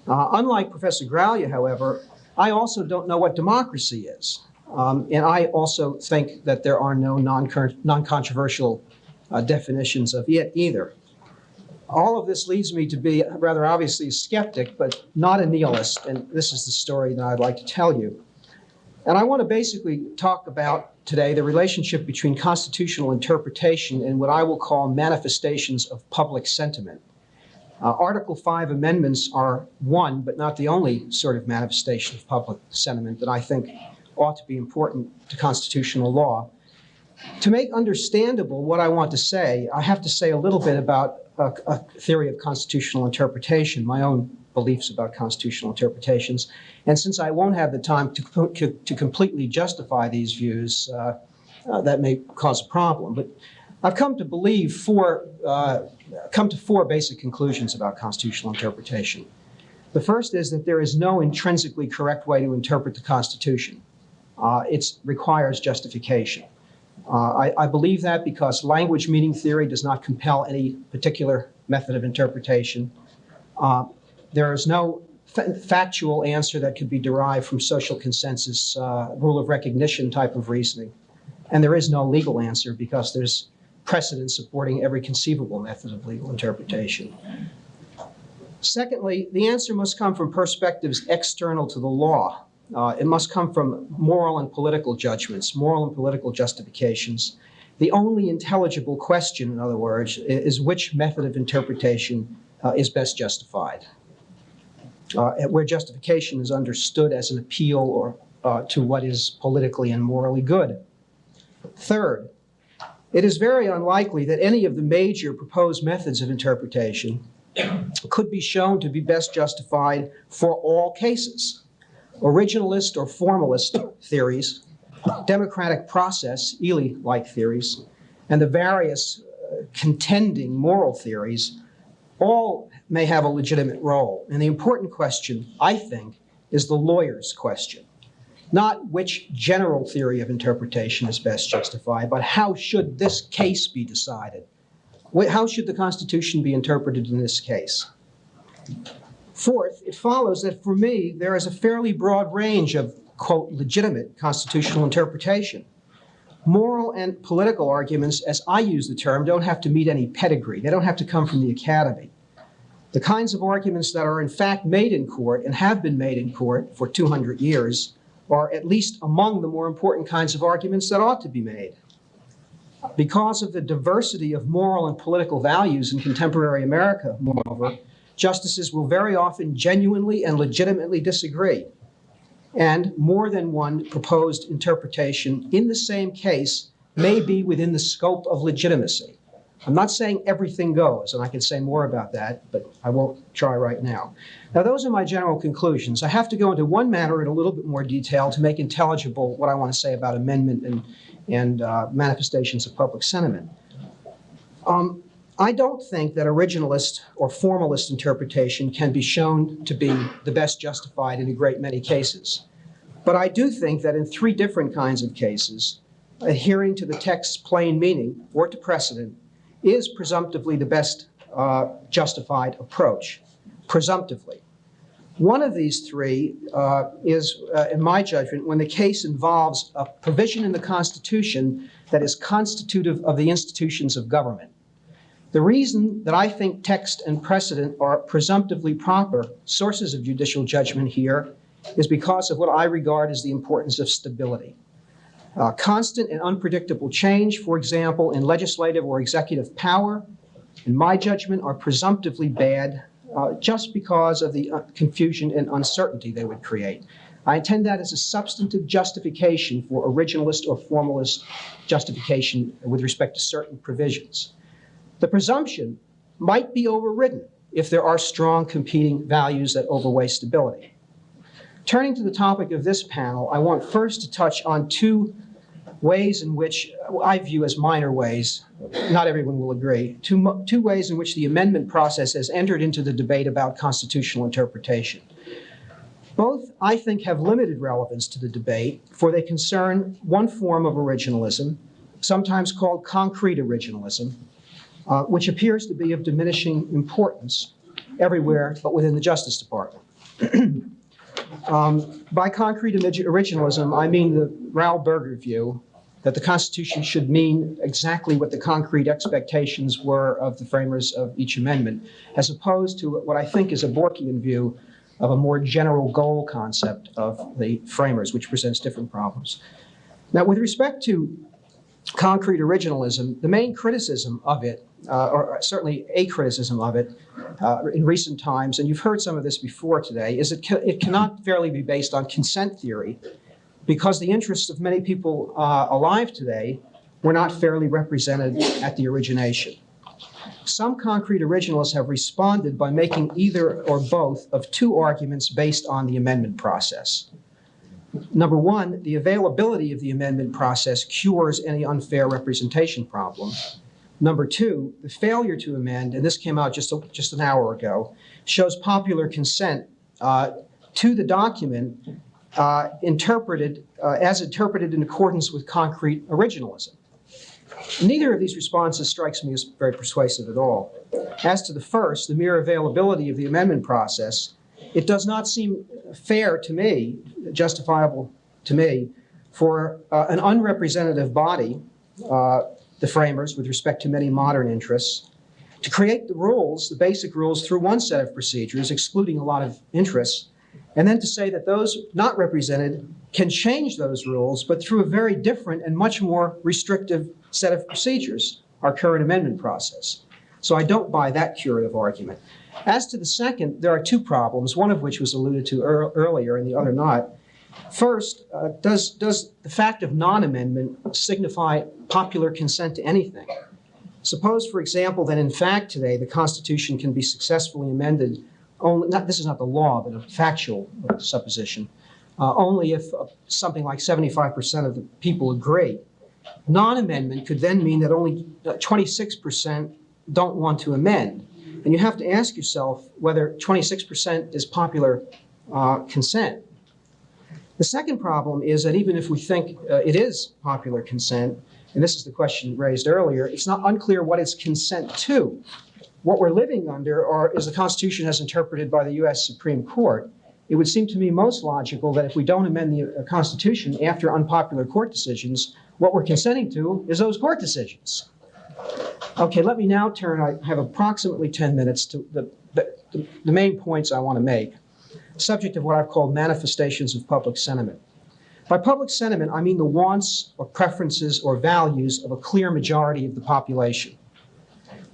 Unlike Professor Gralia, however, I also don't know what democracy is. And I also think that there are no non-controversial definitions of it either. All of this leads me to be rather obviously a skeptic, but not a nihilist, and this is the story that I'd like to tell you. And I want to basically talk about today the relationship between constitutional interpretation and what I will call manifestations of public sentiment. Article 5 amendments are one, but not the only sort of manifestation of public sentiment that I think ought to be important to constitutional law. To make understandable what I want to say, I have to say a little bit about a theory of constitutional interpretation, my own beliefs about constitutional interpretations. And since I won't have the time to completely justify these views, that may cause a problem. But I've come to believe four basic conclusions about constitutional interpretation. The first is that there is no intrinsically correct way to interpret the Constitution. It requires justification. I believe that because language meaning theory does not compel any particular method of interpretation. There is no factual answer that could be derived from social consensus, rule of recognition type of reasoning. And there is no legal answer because there's precedent supporting every conceivable method of legal interpretation. Secondly, the answer must come from perspectives external to the law. It must come from moral and political judgments, moral and political justifications. The only intelligible question, in other words, is which method of interpretation is best justified, where justification is understood as an appeal or to what is politically and morally good. Third, it is very unlikely that any of the major proposed methods of interpretation could be shown to be best justified for all cases. Originalist or formalist theories, democratic process, Ely-like theories, and the various contending moral theories all may have a legitimate role. And the important question, I think, is the lawyer's question. Not which general theory of interpretation is best justified, but how should this case be decided? How should the Constitution be interpreted in this case? Fourth, it follows that for me, there is a fairly broad range of, quote, legitimate constitutional interpretation. Moral and political arguments, as I use the term, don't have to meet any pedigree. They don't have to come from the academy. The kinds of arguments that are in fact made in court and have been made in court for 200 years are at least among the more important kinds of arguments that ought to be made. Because of the diversity of moral and political values in contemporary America, moreover, justices will very often genuinely and legitimately disagree. And more than one proposed interpretation in the same case may be within the scope of legitimacy. I'm not saying everything goes, and I can say more about that, but I won't try right now. Now, those are my general conclusions. I have to go into one matter in a little bit more detail to make intelligible what I want to say about amendment and manifestations of public sentiment. I don't think that originalist or formalist interpretation can be shown to be the best justified in a great many cases. But I do think that in three different kinds of cases, adhering to the text's plain meaning or to precedent is presumptively the best justified approach, presumptively. One of these three is, in my judgment, when the case involves a provision in the Constitution that is constitutive of the institutions of government. The reason that I think text and precedent are presumptively proper sources of judicial judgment here is because of what I regard as the importance of stability. Constant and unpredictable change, for example, in legislative or executive power, in my judgment, are presumptively bad just because of the confusion and uncertainty they would create. I intend that as a substantive justification for originalist or formalist justification with respect to certain provisions. The presumption might be overridden if there are strong competing values that overweigh stability. Turning to the topic of this panel, I want first to touch on two ways in which I view as minor ways, not everyone will agree, two ways in which the amendment process has entered into the debate about constitutional interpretation. Both, I think, have limited relevance to the debate, for they concern one form of originalism, sometimes called concrete originalism, which appears to be of diminishing importance everywhere but within the Justice Department. By concrete originalism, I mean the Raoul Berger view that the Constitution should mean exactly what the concrete expectations were of the framers of each amendment, as opposed to what I think is a Borkian view of a more general goal concept of the framers, which presents different problems. Now, with respect to concrete originalism, the main criticism of it, or certainly a criticism of it in recent times, and you've heard some of this before today, is it cannot fairly be based on consent theory because the interests of many people alive today were not fairly represented at the origination. Some concrete originalists have responded by making either or both of two arguments based on the amendment process. Number one, the availability of the amendment process cures any unfair representation problem. Number two, the failure to amend, and this came out just an hour ago, shows popular consent to the document interpreted in accordance with concrete originalism. Neither of these responses strikes me as very persuasive at all. As to the first, the mere availability of the amendment process, it does not seem fair to me, justifiable to me, for an unrepresentative body, the framers with respect to many modern interests, to create the rules, the basic rules, through one set of procedures, excluding a lot of interests, and then to say that those not represented can change those rules, but through a very different and much more restrictive set of procedures, our current amendment process. So I don't buy that curative argument. As to the second, there are two problems, one of which was alluded to earlier and the other not. First, does the fact of non-amendment signify popular consent to anything? Suppose, for example, that in fact today the Constitution can be successfully amended only, this is not the law, but a factual supposition, only if something like 75% of the people agree. Non-amendment could then mean that only 26% don't want to amend. And you have to ask yourself whether 26% is popular consent. The second problem is that even if we think it is popular consent, and this is the question raised earlier, it's not unclear what it's consent to. What we're living under is the Constitution as interpreted by the U.S. Supreme Court. It would seem to me most logical that if we don't amend the Constitution after unpopular court decisions, what we're consenting to is those court decisions. Okay, let me now turn, I have approximately 10 minutes to the main points I want to make. Subject of what I've called manifestations of public sentiment. By public sentiment, I mean the wants or preferences or values of a clear majority of the population.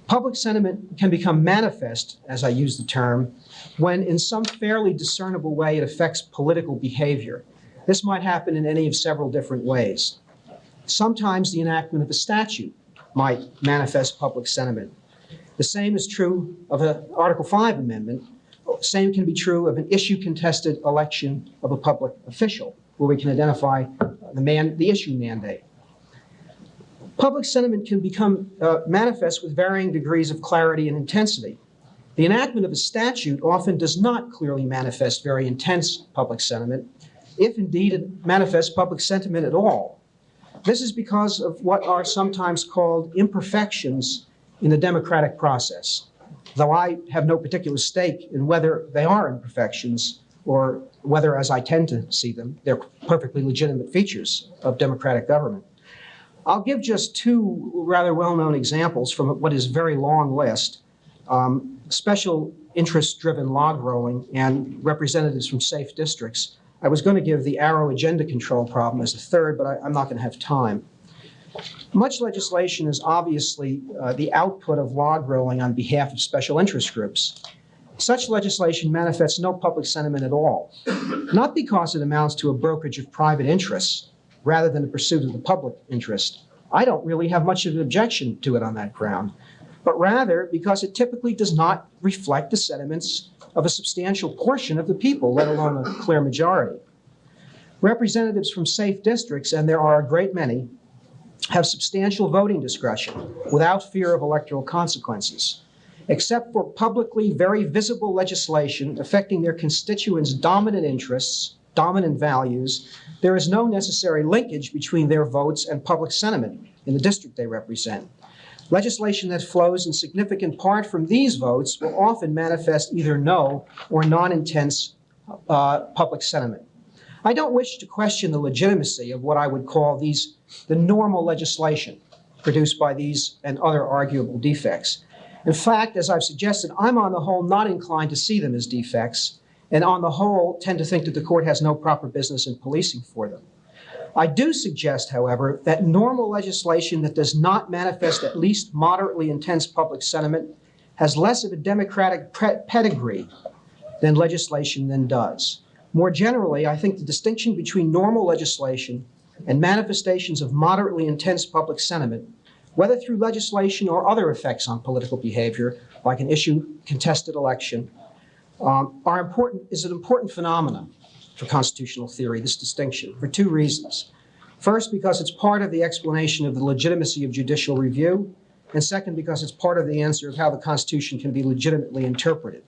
Public sentiment can become manifest, as I use the term, when in some fairly discernible way it affects political behavior. This might happen in any of several different ways. Sometimes the enactment of a statute might manifest public sentiment. The same is true of an Article 5 amendment. Same can be true of an issue-contested election of a public official, where we can identify the issue mandate. Public sentiment can become manifest with varying degrees of clarity and intensity. The enactment of a statute often does not clearly manifest very intense public sentiment, if indeed it manifests public sentiment at all. This is because of what are sometimes called imperfections in the democratic process, though I have no particular stake in whether they are imperfections or whether, as I tend to see them, they're perfectly legitimate features of democratic government. I'll give just two rather well-known examples from what is a very long list. Special interest-driven log rolling and representatives from safe districts. I was going to give the arrow agenda control problem as a third, but I'm not going to have time. Much legislation is obviously the output of log rolling on behalf of special interest groups. Such legislation manifests no public sentiment at all, not because it amounts to a brokerage of private interests rather than a pursuit of the public interest. I don't really have much of an objection to it on that ground, but rather because it typically does not reflect the sentiments of a substantial portion of the people, let alone a clear majority. Representatives from safe districts, and there are a great many, have substantial voting discretion without fear of electoral consequences. Except for publicly very visible legislation affecting their constituents' dominant interests, dominant values, there is no necessary linkage between their votes and public sentiment in the district they represent. Legislation that flows in significant part from these votes will often manifest either no or non-intense public sentiment. I don't wish to question the legitimacy of what I would call the normal legislation produced by these and other arguable defects. In fact, as I've suggested, I'm on the whole not inclined to see them as defects, and on the whole tend to think that the court has no proper business in policing for them. I do suggest, however, that normal legislation that does not manifest at least moderately intense public sentiment has less of a democratic pedigree than legislation than does. More generally, I think the distinction between normal legislation and manifestations of moderately intense public sentiment, whether through legislation or other effects on political behavior, like an issue-contested election, is an important phenomenon for constitutional theory, this distinction, for two reasons. First, because it's part of the explanation of the legitimacy of judicial review, and second, because it's part of the answer of how the Constitution can be legitimately interpreted.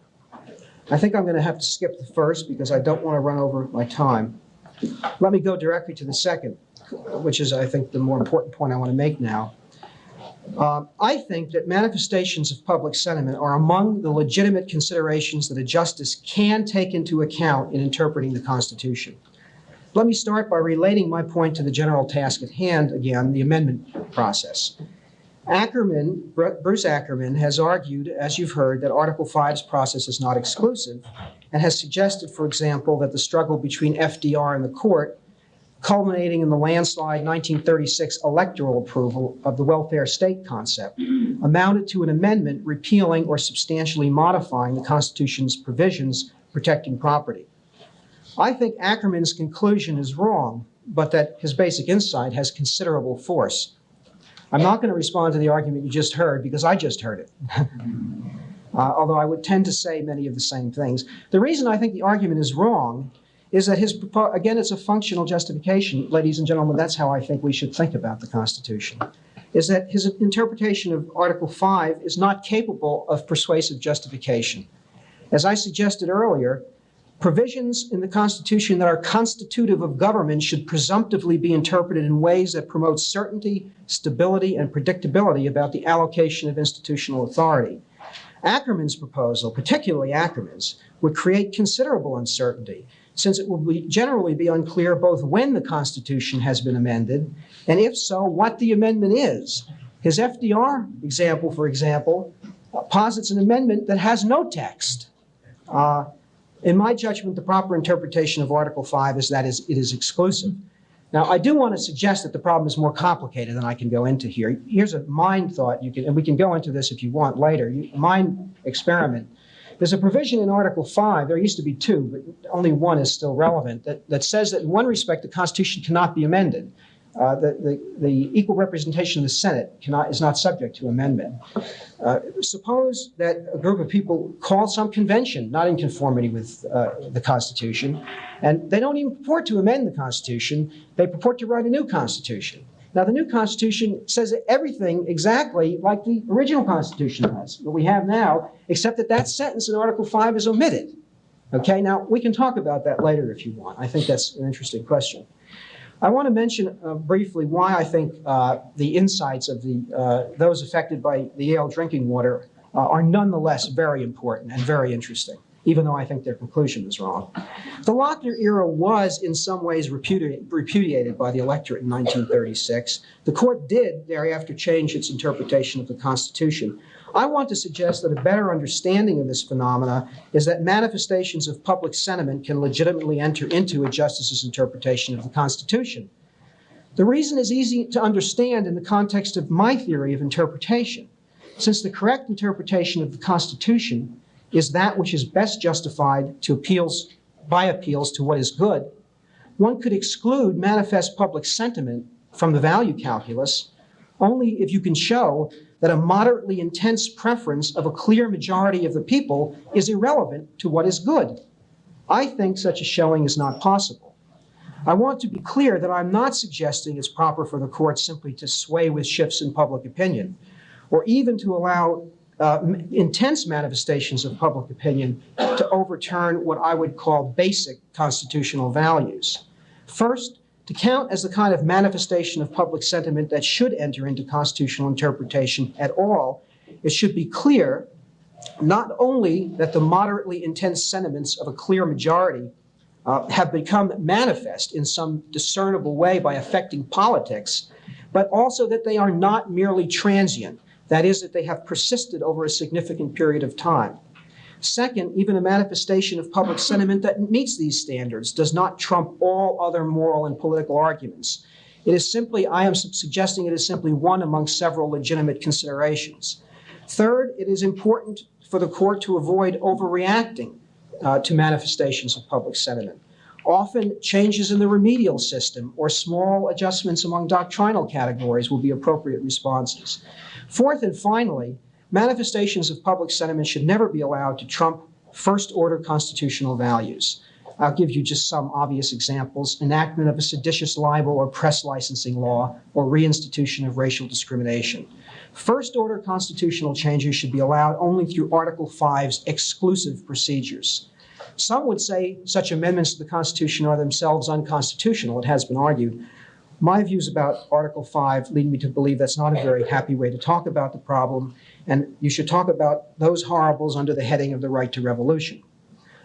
I think I'm going to have to skip the first because I don't want to run over my time. Let me go directly to the second, which is, I think, the more important point I want to make now. I think that manifestations of public sentiment are among the legitimate considerations that a justice can take into account in interpreting the Constitution. Let me start by relating my point to the general task at hand, again, the amendment process. Bruce Ackerman has argued, as you've heard, that Article 5's process is not exclusive and has suggested, for example, that the struggle between FDR and the court, culminating in the landslide 1936 electoral approval of the welfare state concept, amounted to an amendment repealing or substantially modifying the Constitution's provisions protecting property. I think Ackerman's conclusion is wrong, but that his basic insight has considerable force. I'm not going to respond to the argument you just heard because I just heard it, although I would tend to say many of the same things. The reason I think the argument is wrong is that again, it's a functional justification. Ladies and gentlemen, that's how I think we should think about the Constitution, is that his interpretation of Article 5 is not capable of persuasive justification. As I suggested earlier, provisions in the Constitution that are constitutive of government should presumptively be interpreted in ways that promote certainty, stability, and predictability about the allocation of institutional authority. Ackerman's proposal, particularly Ackerman's, would create considerable uncertainty, since it will generally be unclear both when the Constitution has been amended, and if so, what the amendment is. His FDR example, for example, posits an amendment that has no text. In my judgment, the proper interpretation of Article 5 is that it is exclusive. Now, I do want to suggest that the problem is more complicated than I can go into here. Here's a mind thought, and we can go into this if you want later, a mind experiment. There's a provision in Article 5, there used to be two, but only one is still relevant, that says that in one respect the Constitution cannot be amended. The equal representation of the Senate is not subject to amendment. Suppose that a group of people call some convention not in conformity with the Constitution, and they don't even purport to amend the Constitution, they purport to write a new Constitution. Now, the new Constitution says everything exactly like the original Constitution does, what we have now, except that that sentence in Article 5 is omitted. Okay, now we can talk about that later if you want. I think that's an interesting question. I want to mention briefly why I think the insights of those affected by the Yale drinking water are nonetheless very important and very interesting, even though I think their conclusion is wrong. The Lochner era was in some ways repudiated by the electorate in 1936. The court did thereafter change its interpretation of the Constitution. I want to suggest that a better understanding of this phenomena is that manifestations of public sentiment can legitimately enter into a justice's interpretation of the Constitution. The reason is easy to understand in the context of my theory of interpretation. Since the correct interpretation of the Constitution is that which is best justified by appeals to what is good, one could exclude manifest public sentiment from the value calculus only if you can show that a moderately intense preference of a clear majority of the people is irrelevant to what is good. I think such a showing is not possible. I want to be clear that I'm not suggesting it's proper for the court simply to sway with shifts in public opinion, or even to allow intense manifestations of public opinion to overturn what I would call basic constitutional values. First, to count as the kind of manifestation of public sentiment that should enter into constitutional interpretation at all, it should be clear not only that the moderately intense sentiments of a clear majority have become manifest in some discernible way by affecting politics, but also that they are not merely transient, that is, that they have persisted over a significant period of time. Second, even a manifestation of public sentiment that meets these standards does not trump all other moral and political arguments. It is simply, I am suggesting it is simply one among several legitimate considerations. Third, it is important for the court to avoid overreacting to manifestations of public sentiment. Often, changes in the remedial system or small adjustments among doctrinal categories will be appropriate responses. Fourth and finally, manifestations of public sentiment should never be allowed to trump first-order constitutional values. I'll give you just some obvious examples: enactment of a seditious libel or press licensing law, or reinstitution of racial discrimination. First-order constitutional changes should be allowed only through Article 5's exclusive procedures. Some would say such amendments to the Constitution are themselves unconstitutional, it has been argued. My views about Article 5 lead me to believe that's not a very happy way to talk about the problem, and you should talk about those horribles under the heading of the right to revolution.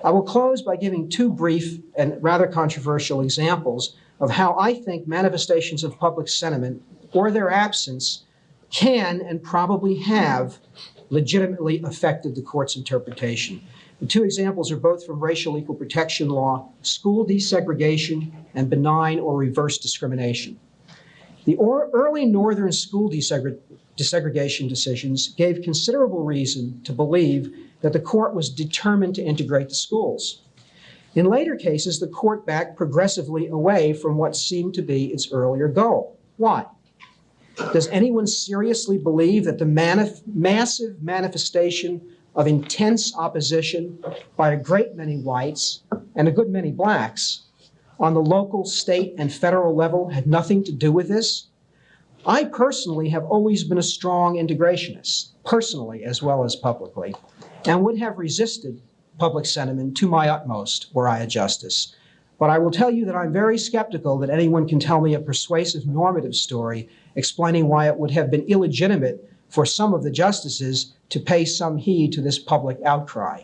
I will close by giving two brief and rather controversial examples of how I think manifestations of public sentiment or their absence can and probably have legitimately affected the court's interpretation. The two examples are both from racial equal protection law, school desegregation, and benign or reverse discrimination. The early northern school desegregation decisions gave considerable reason to believe that the court was determined to integrate the schools. In later cases, the court backed progressively away from what seemed to be its earlier goal. Why? Does anyone seriously believe that the massive manifestation of intense opposition by a great many whites and a good many blacks on the local, state, and federal level had nothing to do with this? I personally have always been a strong integrationist, personally as well as publicly, and would have resisted public sentiment to my utmost were I a justice. But I will tell you that I'm very skeptical that anyone can tell me a persuasive normative story explaining why it would have been illegitimate for some of the justices to pay some heed to this public outcry.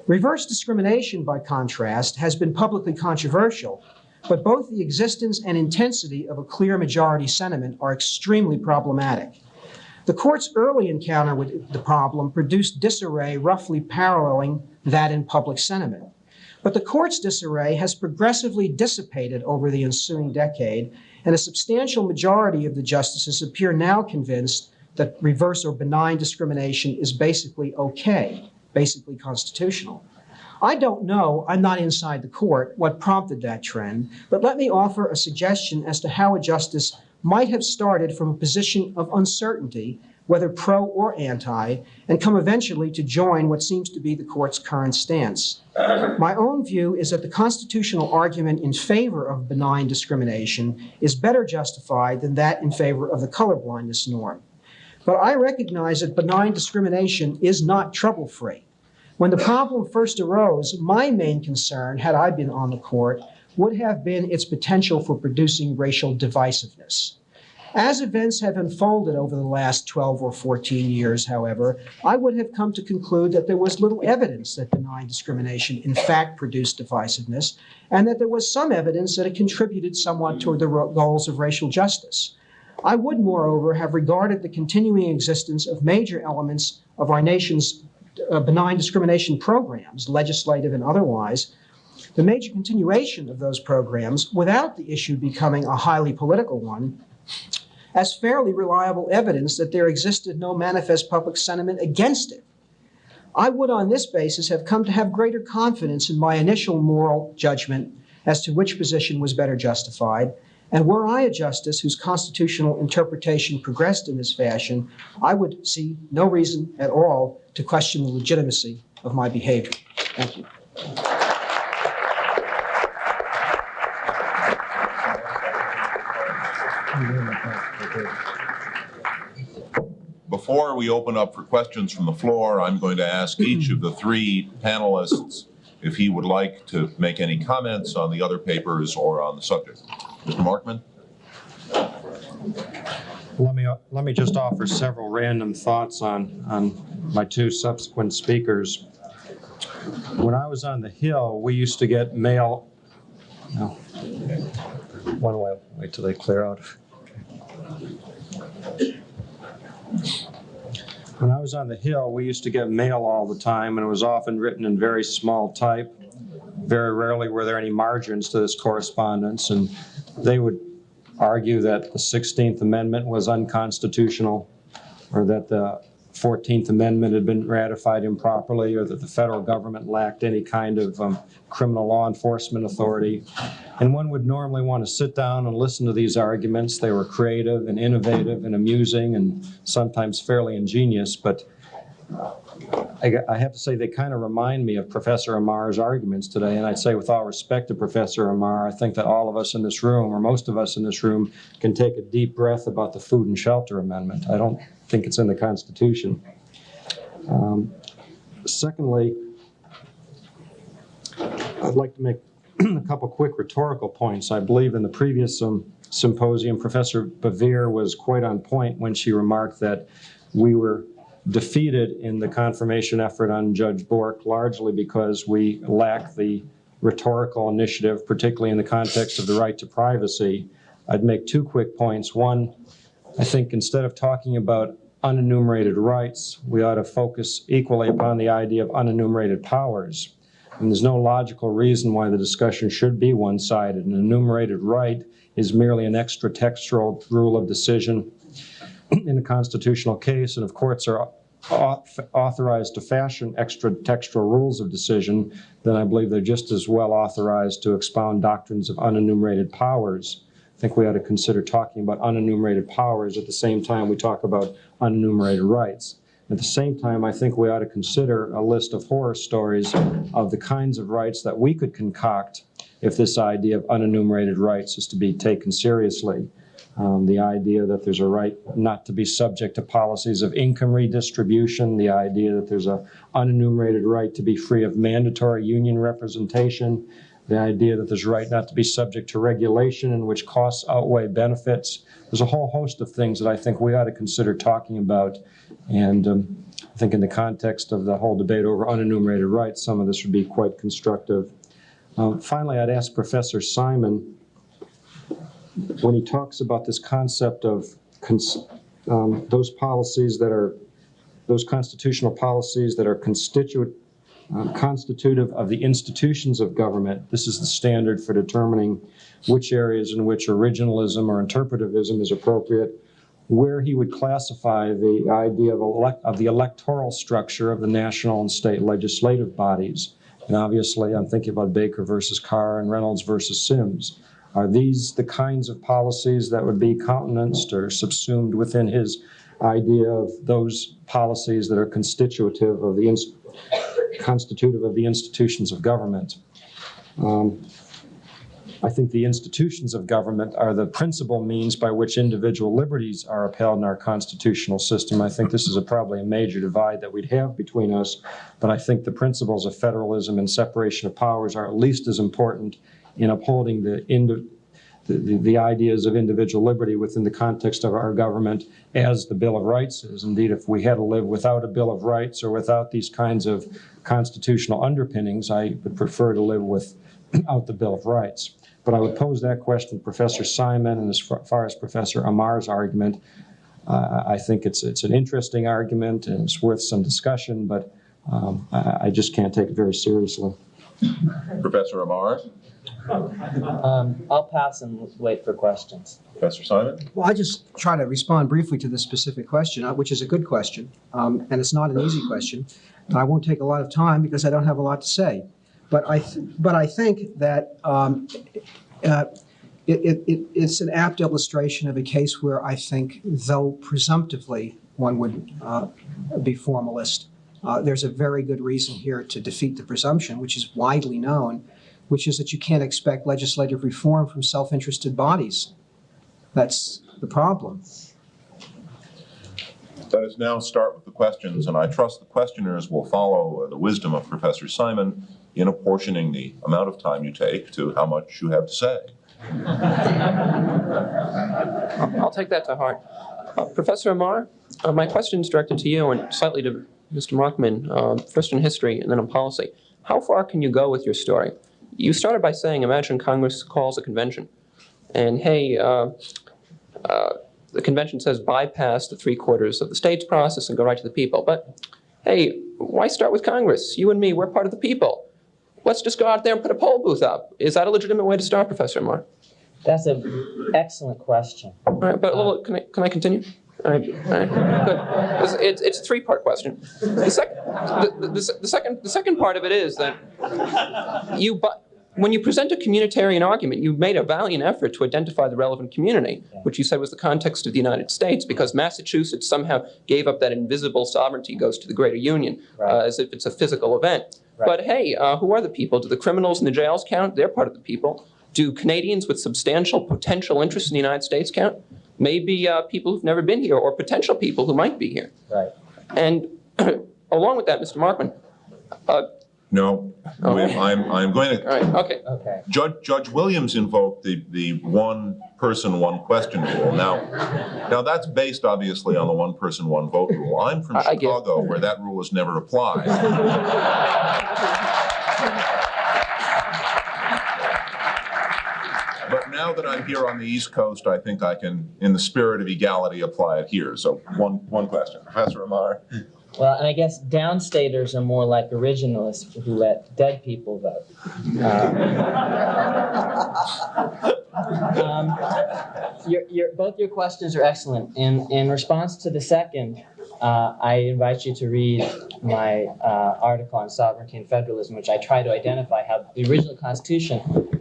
Reverse discrimination, by contrast, has been publicly controversial, but both the existence and intensity of a clear majority sentiment are extremely problematic. The court's early encounter with the problem produced disarray roughly paralleling that in public sentiment. But the court's disarray has progressively dissipated over the ensuing decade, and a substantial majority of the justices appear now convinced that reverse or benign discrimination is basically okay, basically constitutional. I don't know, I'm not inside the court, what prompted that trend, but let me offer a suggestion as to how a justice might have started from a position of uncertainty, whether pro or anti, and come eventually to join what seems to be the court's current stance. My own view is that the constitutional argument in favor of benign discrimination is better justified than that in favor of the colorblindness norm. But I recognize that benign discrimination is not trouble-free. When the problem first arose, my main concern, had I been on the court, would have been its potential for producing racial divisiveness. As events have unfolded over the last 12 or 14 years, however, I would have come to conclude that there was little evidence that benign discrimination in fact produced divisiveness, and that there was some evidence that it contributed somewhat toward the goals of racial justice. I would, moreover, have regarded the continuing existence of major elements of our nation's benign discrimination programs, legislative and otherwise, the major continuation of those programs, without the issue becoming a highly political one, as fairly reliable evidence that there existed no manifest public sentiment against it. I would, on this basis, have come to have greater confidence in my initial moral judgment as to which position was better justified, and were I a justice whose constitutional interpretation progressed in this fashion, I would see no reason at all to question the legitimacy of my behavior. Thank you. Before we open up for questions from the floor, I'm going to ask each of the three panelists if he would like to make any comments on the other papers or on the subject. Mr. Markman? Let me just offer several random thoughts on my two subsequent speakers. When I was on the Hill, we used to get mail. No. Why don't I wait till they clear out? When I was on the Hill, we used to get mail all the time, and it was often written in very small type. Very rarely were there any margins to this correspondence, and they would argue that the 16th Amendment was unconstitutional, or that the 14th Amendment had been ratified improperly, or that the federal government lacked any kind of criminal law enforcement authority. And one would normally want to sit down and listen to these arguments. They were creative and innovative and amusing and sometimes fairly ingenious, but I have to say they kind of remind me of Professor Amar's arguments today, and I'd say with all respect to Professor Amar, I think that all of us in this room, or most of us in this room, can take a deep breath about the Food and Shelter Amendment. I don't think it's in the Constitution. Secondly, I'd like to make a couple quick rhetorical points. I believe in the previous symposium, Professor Bevere was quite on point when she remarked that we were defeated in the confirmation effort on Judge Bork largely because we lack the rhetorical initiative, particularly in the context of the right to privacy. I'd make two quick points. One, I think instead of talking about unenumerated rights, we ought to focus equally upon the idea of unenumerated powers. And there's no logical reason why the discussion should be one-sided. An enumerated right is merely an extra-textual rule of decision in a constitutional case, and if courts are authorized to fashion extra-textual rules of decision, then I believe they're just as well authorized to expound doctrines of unenumerated powers. I think we ought to consider talking about unenumerated powers at the same time we talk about unenumerated rights. At the same time, I think we ought to consider a list of horror stories of the kinds of rights that we could concoct if this idea of unenumerated rights is to be taken seriously. The idea that there's a right not to be subject to policies of income redistribution, the idea that there's an unenumerated right to be free of mandatory union representation, the idea that there's a right not to be subject to regulation in which costs outweigh benefits. There's a whole host of things that I think we ought to consider talking about. And I think in the context of the whole debate over unenumerated rights, some of this would be quite constructive. Finally, I'd ask Professor Simon, when he talks about this concept of those policies that are, those constitutional policies that are constitutive of the institutions of government, this is the standard for determining which areas in which originalism or interpretivism is appropriate, where he would classify the idea of the electoral structure of the national and state legislative bodies. And obviously, I'm thinking about Baker versus Carr and Reynolds versus Sims. Are these the kinds of policies that would be countenanced or subsumed within his idea of those policies that are constitutive of the institutions of government? I think the institutions of government are the principal means by which individual liberties are upheld in our constitutional system. I think this is probably a major divide that we'd have between us, but I think the principles of federalism and separation of powers are at least as important in upholding the ideas of individual liberty within the context of our government as the Bill of Rights is. Indeed, if we had to live without a Bill of Rights or without these kinds of constitutional underpinnings, I would prefer to live without the Bill of Rights. But I would pose that question to Professor Simon, and as far as Professor Amar's argument, I think it's an interesting argument and it's worth some discussion, but I just can't take it very seriously. Professor Amar? I'll pass and wait for questions. Professor Simon? Well, I just try to respond briefly to this specific question, which is a good question, and it's not an easy question. And I won't take a lot of time because I don't have a lot to say. But I think that it's an apt illustration of a case where I think, though presumptively one would be formalist, there's a very good reason here to defeat the presumption, which is widely known, which is that you can't expect legislative reform from self-interested bodies. That's the problem. Let us now start with the questions, and I trust the questioners will follow the wisdom of Professor Simon in apportioning the amount of time you take to how much you have to say. I'll take that to heart. Professor Amar, my question is directed to you and slightly to Mr. Markman, first in history and then on policy. How far can you go with your story? You started by saying, imagine Congress calls a convention, and hey, the convention says bypass the 3/4 of the states process and go right to the people. But hey, why start with Congress? You and me, we're part of the people. Let's just go out there and put a poll booth up. Is that a legitimate way to start, Professor Amar? That's an excellent question. All right, but can I continue? All right, good. It's a three-part question. The second part of it is that when you present a communitarian argument, you made a valiant effort to identify the relevant community, which you said was the context of the United States, because Massachusetts somehow gave up that invisible sovereignty goes to the greater union, as if it's a physical event. Right. But hey, who are the people? Do the criminals in the jails count? They're part of the people. Do Canadians with substantial potential interest in the United States count? Maybe people who've never been here or potential people who might be here. Right. And along with that, Mr. Markman. No, okay. I'm going to. All right. Okay. Okay. Judge Williams invoked the one person, one question rule. Now that's based obviously on the one person, one vote rule. I'm from Chicago, where that rule is never applied. But now that I'm here on the East Coast, I think I can, in the spirit of equality, apply it here. So one question. Professor Amar. Well, and I guess downstaters are more like originalists who let dead people vote. Both your questions are excellent. In response to the second, I invite you to read my article on sovereignty and federalism, which I try to identify how the original Constitution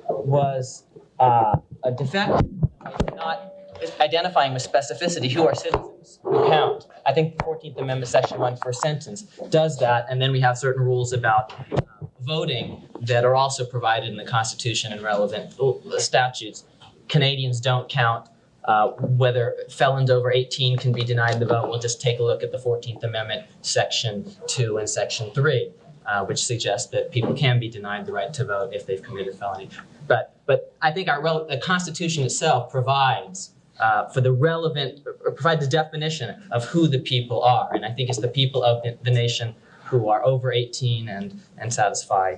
was a defect in not identifying with specificity who are citizens, who count. I think the 14th Amendment, Section 1, first sentence, does that, and then we have certain rules about voting that are also provided in the Constitution and relevant statutes. Canadians don't count. Whether felons over 18 can be denied the vote, we'll just take a look at the 14th Amendment, Section 2 and Section 3, which suggests that people can be denied the right to vote if they've committed felony. But I think the Constitution itself provides for the relevant, or provides a definition of who the people are. And I think it's the people of the nation who are over 18 and satisfy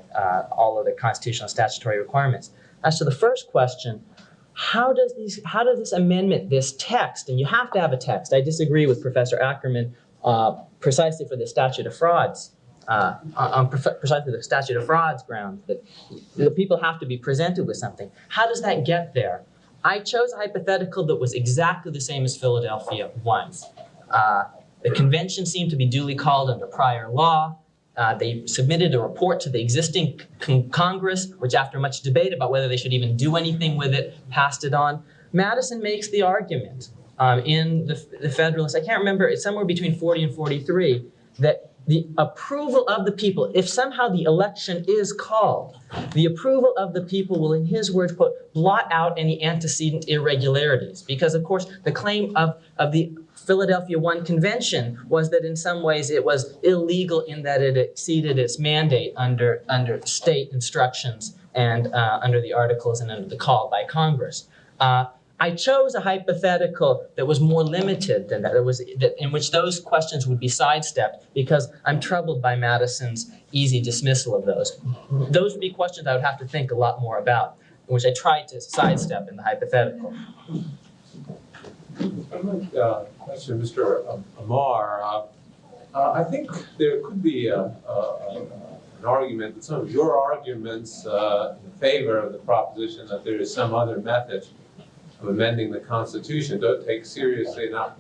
all of the constitutional and statutory requirements. As to the first question, how does this amendment, this text, and you have to have a text. I disagree with Professor Ackerman precisely for the statute of frauds, on precisely the statute of frauds grounds, that the people have to be presented with something. How does that get there? I chose a hypothetical that was exactly the same as Philadelphia 1. The convention seemed to be duly called under prior law. They submitted a report to the existing Congress, which after much debate about whether they should even do anything with it, passed it on. Madison makes the argument in the Federalist, I can't remember, it's somewhere between 40 and 43, that the approval of the people, if somehow the election is called, the approval of the people will, in his words, quote, blot out any antecedent irregularities. Because, of course, the claim of the Philadelphia 1 Convention was that in some ways it was illegal in that it exceeded its mandate under state instructions and under the Articles and under the call by Congress. I chose a hypothetical that was more limited than that, in which those questions would be sidestepped, because I'm troubled by Madison's easy dismissal of those. Those would be questions I would have to think a lot more about, which I tried to sidestep in the hypothetical. I'd like to question Mr. Amar. I think there could be an argument that some of your arguments in favor of the proposition that there is some other method of amending the Constitution don't take seriously enough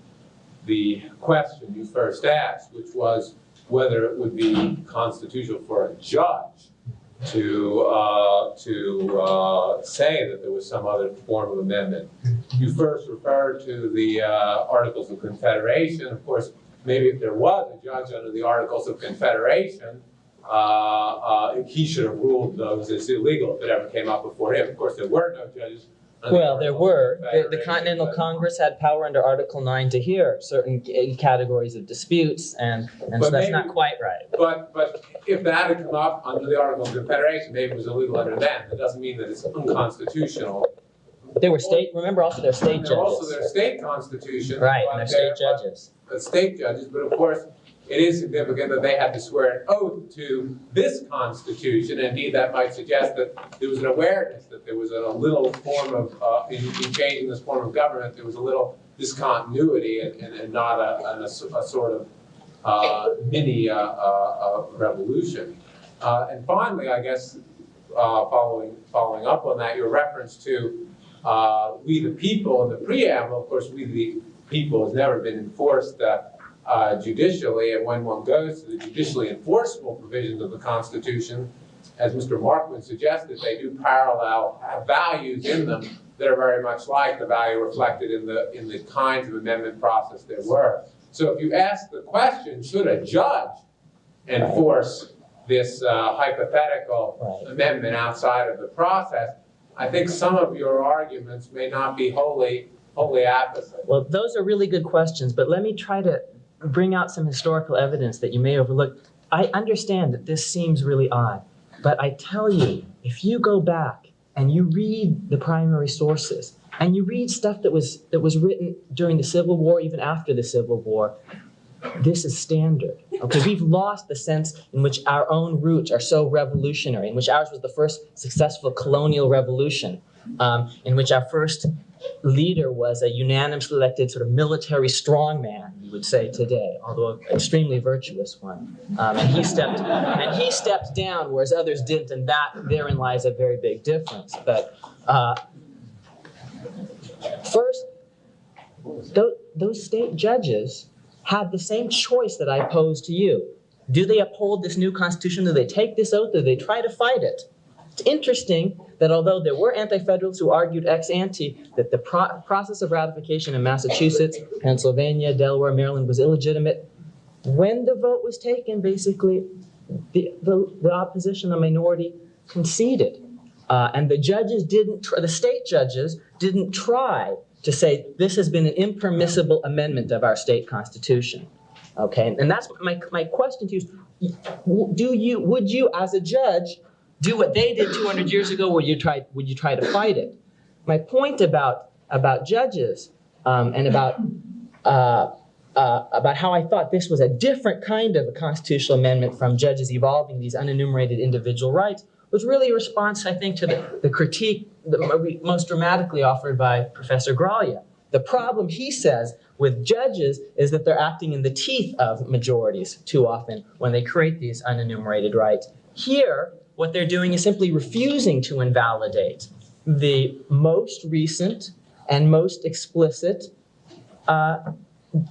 the question you first asked, which was whether it would be constitutional for a judge to say that there was some other form of amendment. You first referred to the Articles of Confederation. Of course, maybe if there was a judge under the Articles of Confederation, he should have ruled those as illegal if it ever came up before him. Of course, there were no judges. Well, there were. The Continental Congress had power under Article 9 to hear certain categories of disputes, and so that's not quite right. But if that had come up under the Articles of Confederation, maybe it was illegal under them. That doesn't mean that it's unconstitutional. But there were remember also there are state judges. Also there are state constitutions. Right, and they're state judges. State judges, but of course, it is significant that they had to swear an oath to this Constitution. Indeed, that might suggest that there was an awareness that there was a little form of, in changing this form of government, there was a little discontinuity and not a sort of mini revolution. And finally, I guess, following up on that, your reference to we the people in the preamble, of course, we the people has never been enforced judicially, and when one goes to the judicially enforceable provisions of the Constitution, as Mr. Markman suggested, they do parallel, have values in them that are very much like the value reflected in the kinds of amendment process there were. So if you ask the question, should a judge enforce this hypothetical amendment outside of the process, I think some of your arguments may not be wholly opposite. Well, those are really good questions, but let me try to bring out some historical evidence that you may overlook. I understand that this seems really odd, but I tell you, if you go back and you read the primary sources, and you read stuff that was written during the Civil War, even after the Civil War, this is standard. Okay, we've lost the sense in which our own roots are so revolutionary, in which ours was the first successful colonial revolution. in which our first leader was a unanimously elected sort of military strongman, you would say today, although an extremely virtuous one. And he stepped down, whereas others didn't, and therein lies a very big difference. But first, those state judges had the same choice that I posed to you. Do they uphold this new constitution? Do they take this oath? Or do they try to fight it? It's interesting that although there were anti-federalists who argued ex ante that the process of ratification in Massachusetts, Pennsylvania, Delaware, Maryland was illegitimate, when the vote was taken, basically the opposition, the minority, conceded. And the judges the state judges didn't try to say this has been an impermissible amendment of our state constitution. Okay, and that's my question to you is, would you as a judge do what they did 200 years ago, or would you try to fight it? My point about judges and about how I thought this was a different kind of a constitutional amendment from judges evolving these unenumerated individual rights was really a response, I think, to the critique most dramatically offered by Professor Graglia. The problem, he says, with judges is that they're acting in the teeth of majorities too often when they create these unenumerated rights. Here, what they're doing is simply refusing to invalidate the most recent and most explicit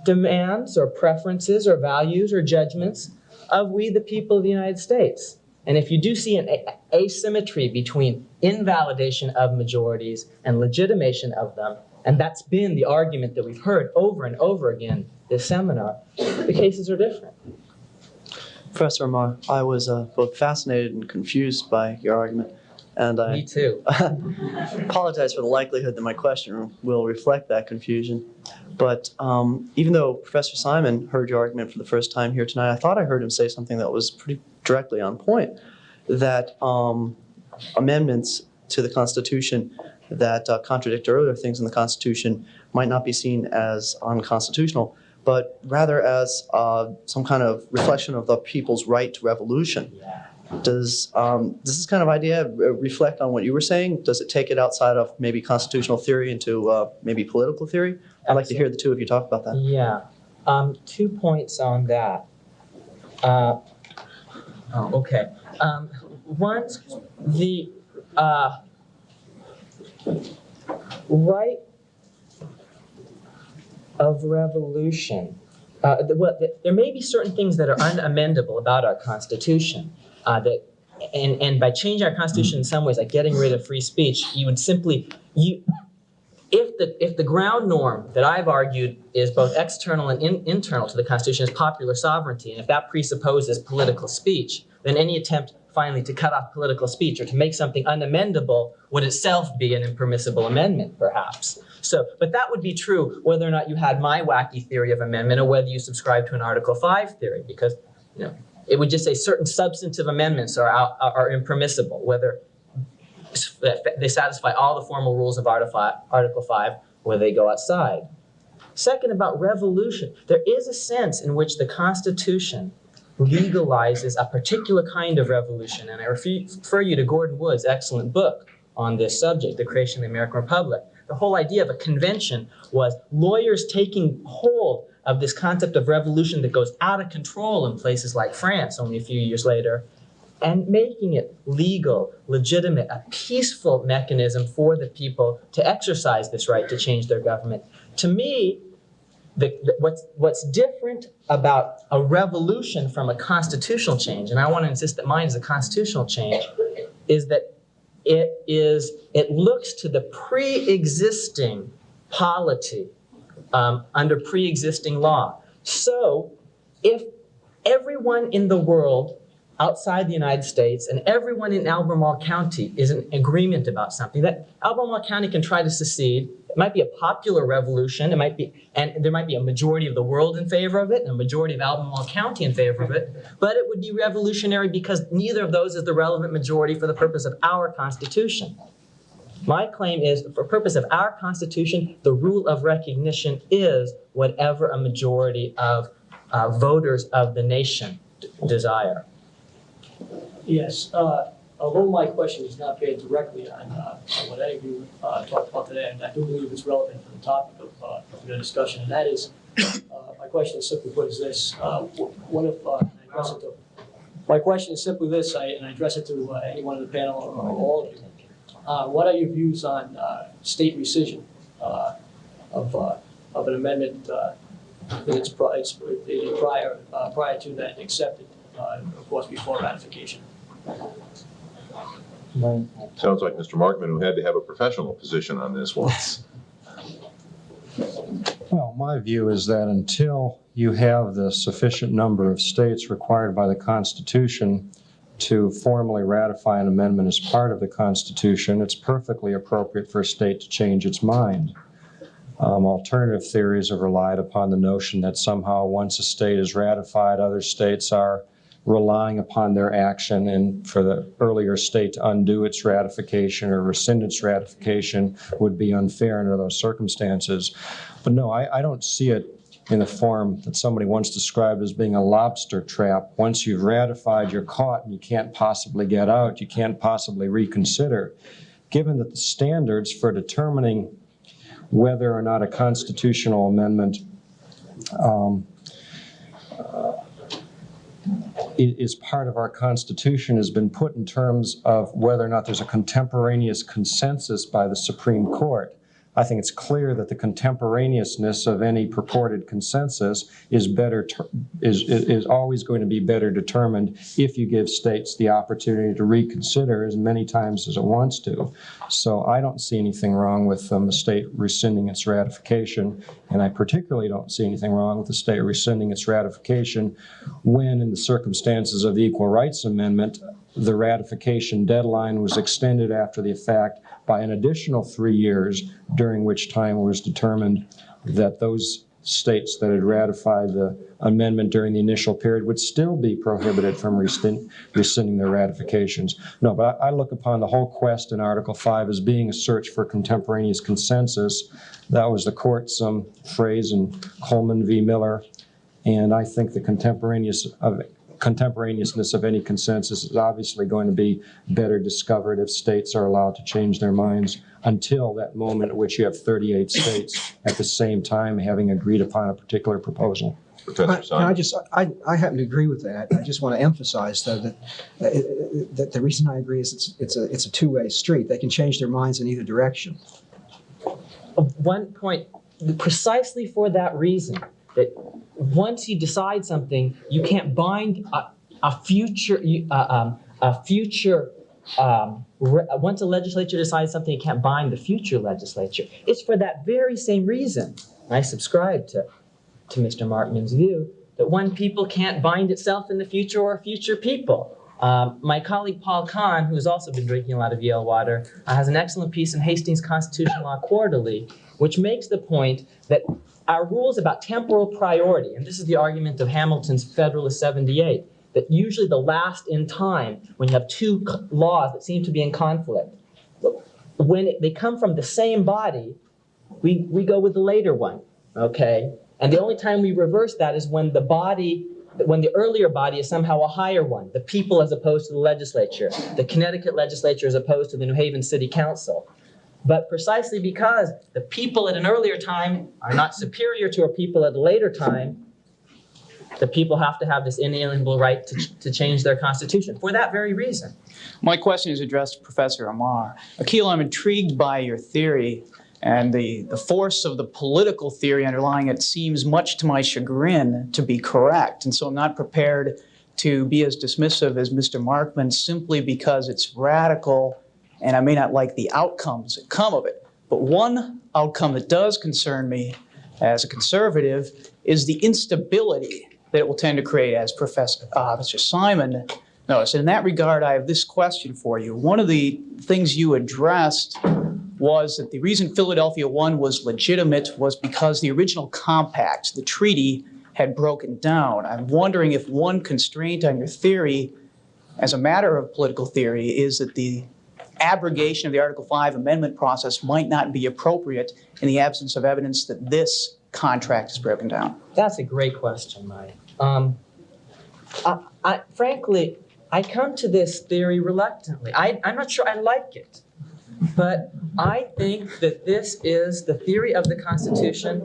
demands or preferences or values or judgments of we the people of the United States. And if you do see an asymmetry between invalidation of majorities and legitimation of them, and that's been the argument that we've heard over and over again this seminar, the cases are different. Professor Amar, I was both fascinated and confused by your argument, and I Me too. apologize for the likelihood that my question will reflect that confusion. But even though Professor Simon heard your argument for the first time here tonight, I thought I heard him say something that was pretty directly on point, that amendments to the Constitution that contradict earlier things in the Constitution might not be seen as unconstitutional, but rather as some kind of reflection of the people's right to revolution. Does this kind of idea reflect on what you were saying? Does it take it outside of maybe constitutional theory into maybe political theory? I'd like to hear the two of you talk about that. Yeah. 2 points on that. Okay. One, the right of revolution. There may be certain things that are unamendable about our Constitution. And by changing our Constitution in some ways, like getting rid of free speech, you would simply if the ground norm that I've argued is both external and internal to the Constitution is popular sovereignty, and if that presupposes political speech, then any attempt finally to cut off political speech or to make something unamendable would itself be an impermissible amendment, perhaps. So, but that would be true whether or not you had my wacky theory of amendment or whether you subscribe to an Article 5 theory, because it would just say certain substantive amendments are impermissible, whether they satisfy all the formal rules of Article 5, whether they go outside. Second, about revolution, there is a sense in which the Constitution legalizes a particular kind of revolution, and I refer you to Gordon Wood's excellent book on this subject, The Creation of the American Republic. The whole idea of a convention was lawyers taking hold of this concept of revolution that goes out of control in places like France only a few years later, and making it legal, legitimate, a peaceful mechanism for the people to exercise this right to change their government. To me, what's different about a revolution from a constitutional change, and I want to insist that mine is a constitutional change, is that it looks to the pre-existing polity under pre-existing law. So if everyone in the world outside the United States and everyone in Albemarle County is in agreement about something, that Albemarle County can try to secede. It might be a popular revolution. It might be, and there might be a majority of the world in favor of it and a majority of Albemarle County in favor of it, but it would be revolutionary because neither of those is the relevant majority for the purpose of our Constitution. My claim is, for the purpose of our Constitution, the rule of recognition is whatever a majority of voters of the nation desire. Yes, although my question is not based directly on what any of you talked about today, and I do believe it's relevant for the topic of the discussion, and that is, my question is simply put is this: what if I address it to? My question is simply this, and I address it to any one of the panel or all of you. What are your views on state rescission of an amendment that it's prior to that accepted, of course, before ratification? Sounds like Mr. Markman, who had to have a professional position on this once. Well, my view is that until you have the sufficient number of states required by the Constitution to formally ratify an amendment as part of the Constitution, it's perfectly appropriate for a state to change its mind. Alternative theories have relied upon the notion that somehow once a state is ratified, other states are relying upon their action, and for the earlier state to undo its ratification or rescind its ratification would be unfair under those circumstances. But no, I don't see it in the form that somebody once described as being a lobster trap. Once you've ratified, you're caught and you can't possibly get out, you can't possibly reconsider. Given that the standards for determining whether or not a constitutional amendment is part of our Constitution has been put in terms of whether or not there's a contemporaneous consensus by the Supreme Court. I think it's clear that the contemporaneousness of any purported consensus is always going to be better determined if you give states the opportunity to reconsider as many times as it wants to. So I don't see anything wrong with the state rescinding its ratification, and I particularly don't see anything wrong with the state rescinding its ratification when, in the circumstances of the Equal Rights Amendment, the ratification deadline was extended after the fact by an additional 3 years, during which time it was determined that those states that had ratified the amendment during the initial period would still be prohibited from rescinding their ratifications. No, but I look upon the whole quest in Article 5 as being a search for contemporaneous consensus. That was the court's phrase in Coleman v. Miller, and I think the contemporaneousness of any consensus is obviously going to be better discovered if states are allowed to change their minds until that moment at which you have 38 states at the same time having agreed upon a particular proposal. I happen to agree with that. I just want to emphasize, though, that the reason I agree is it's a two-way street. They can change their minds in either direction. One point, precisely for that reason, that once you decide something, you can't bind once a legislature decides something, you can't bind the future legislature. It's for that very same reason. I subscribe to Mr. Markman's view that one people can't bind itself in the future or future people. My colleague Paul Kahn, who's also been drinking a lot of Yale water, has an excellent piece in Hastings Constitutional Law Quarterly, which makes the point that our rules about temporal priority, and this is the argument of Hamilton's Federalist 78, that usually the last in time, when you have two laws that seem to be in conflict, when they come from the same body, we go with the later one, okay? And the only time we reverse that is when the earlier body is somehow a higher one, the people as opposed to the legislature, the Connecticut legislature as opposed to the New Haven City Council. But precisely because the people at an earlier time are not superior to a people at a later time, the people have to have this inalienable right to change their constitution for that very reason. My question is addressed to Professor Amar. Akhil, I'm intrigued by your theory, and the force of the political theory underlying it seems, much to my chagrin, to be correct. And so I'm not prepared to be as dismissive as Mr. Markman simply because it's radical and I may not like the outcomes that come of it. But one outcome that does concern me as a conservative is the instability that it will tend to create, as Professor Mr. Simon noticed. In that regard, I have this question for you. One of the things you addressed was that the reason Philadelphia 1 was legitimate was because the original compact, the treaty, had broken down. I'm wondering if one constraint on your theory, as a matter of political theory, is that the abrogation of the Article 5 amendment process might not be appropriate in the absence of evidence that this contract is broken down. That's a great question, Mike. Frankly, I come to this theory reluctantly. I'm not sure I like it, but I think that this is the theory of the Constitution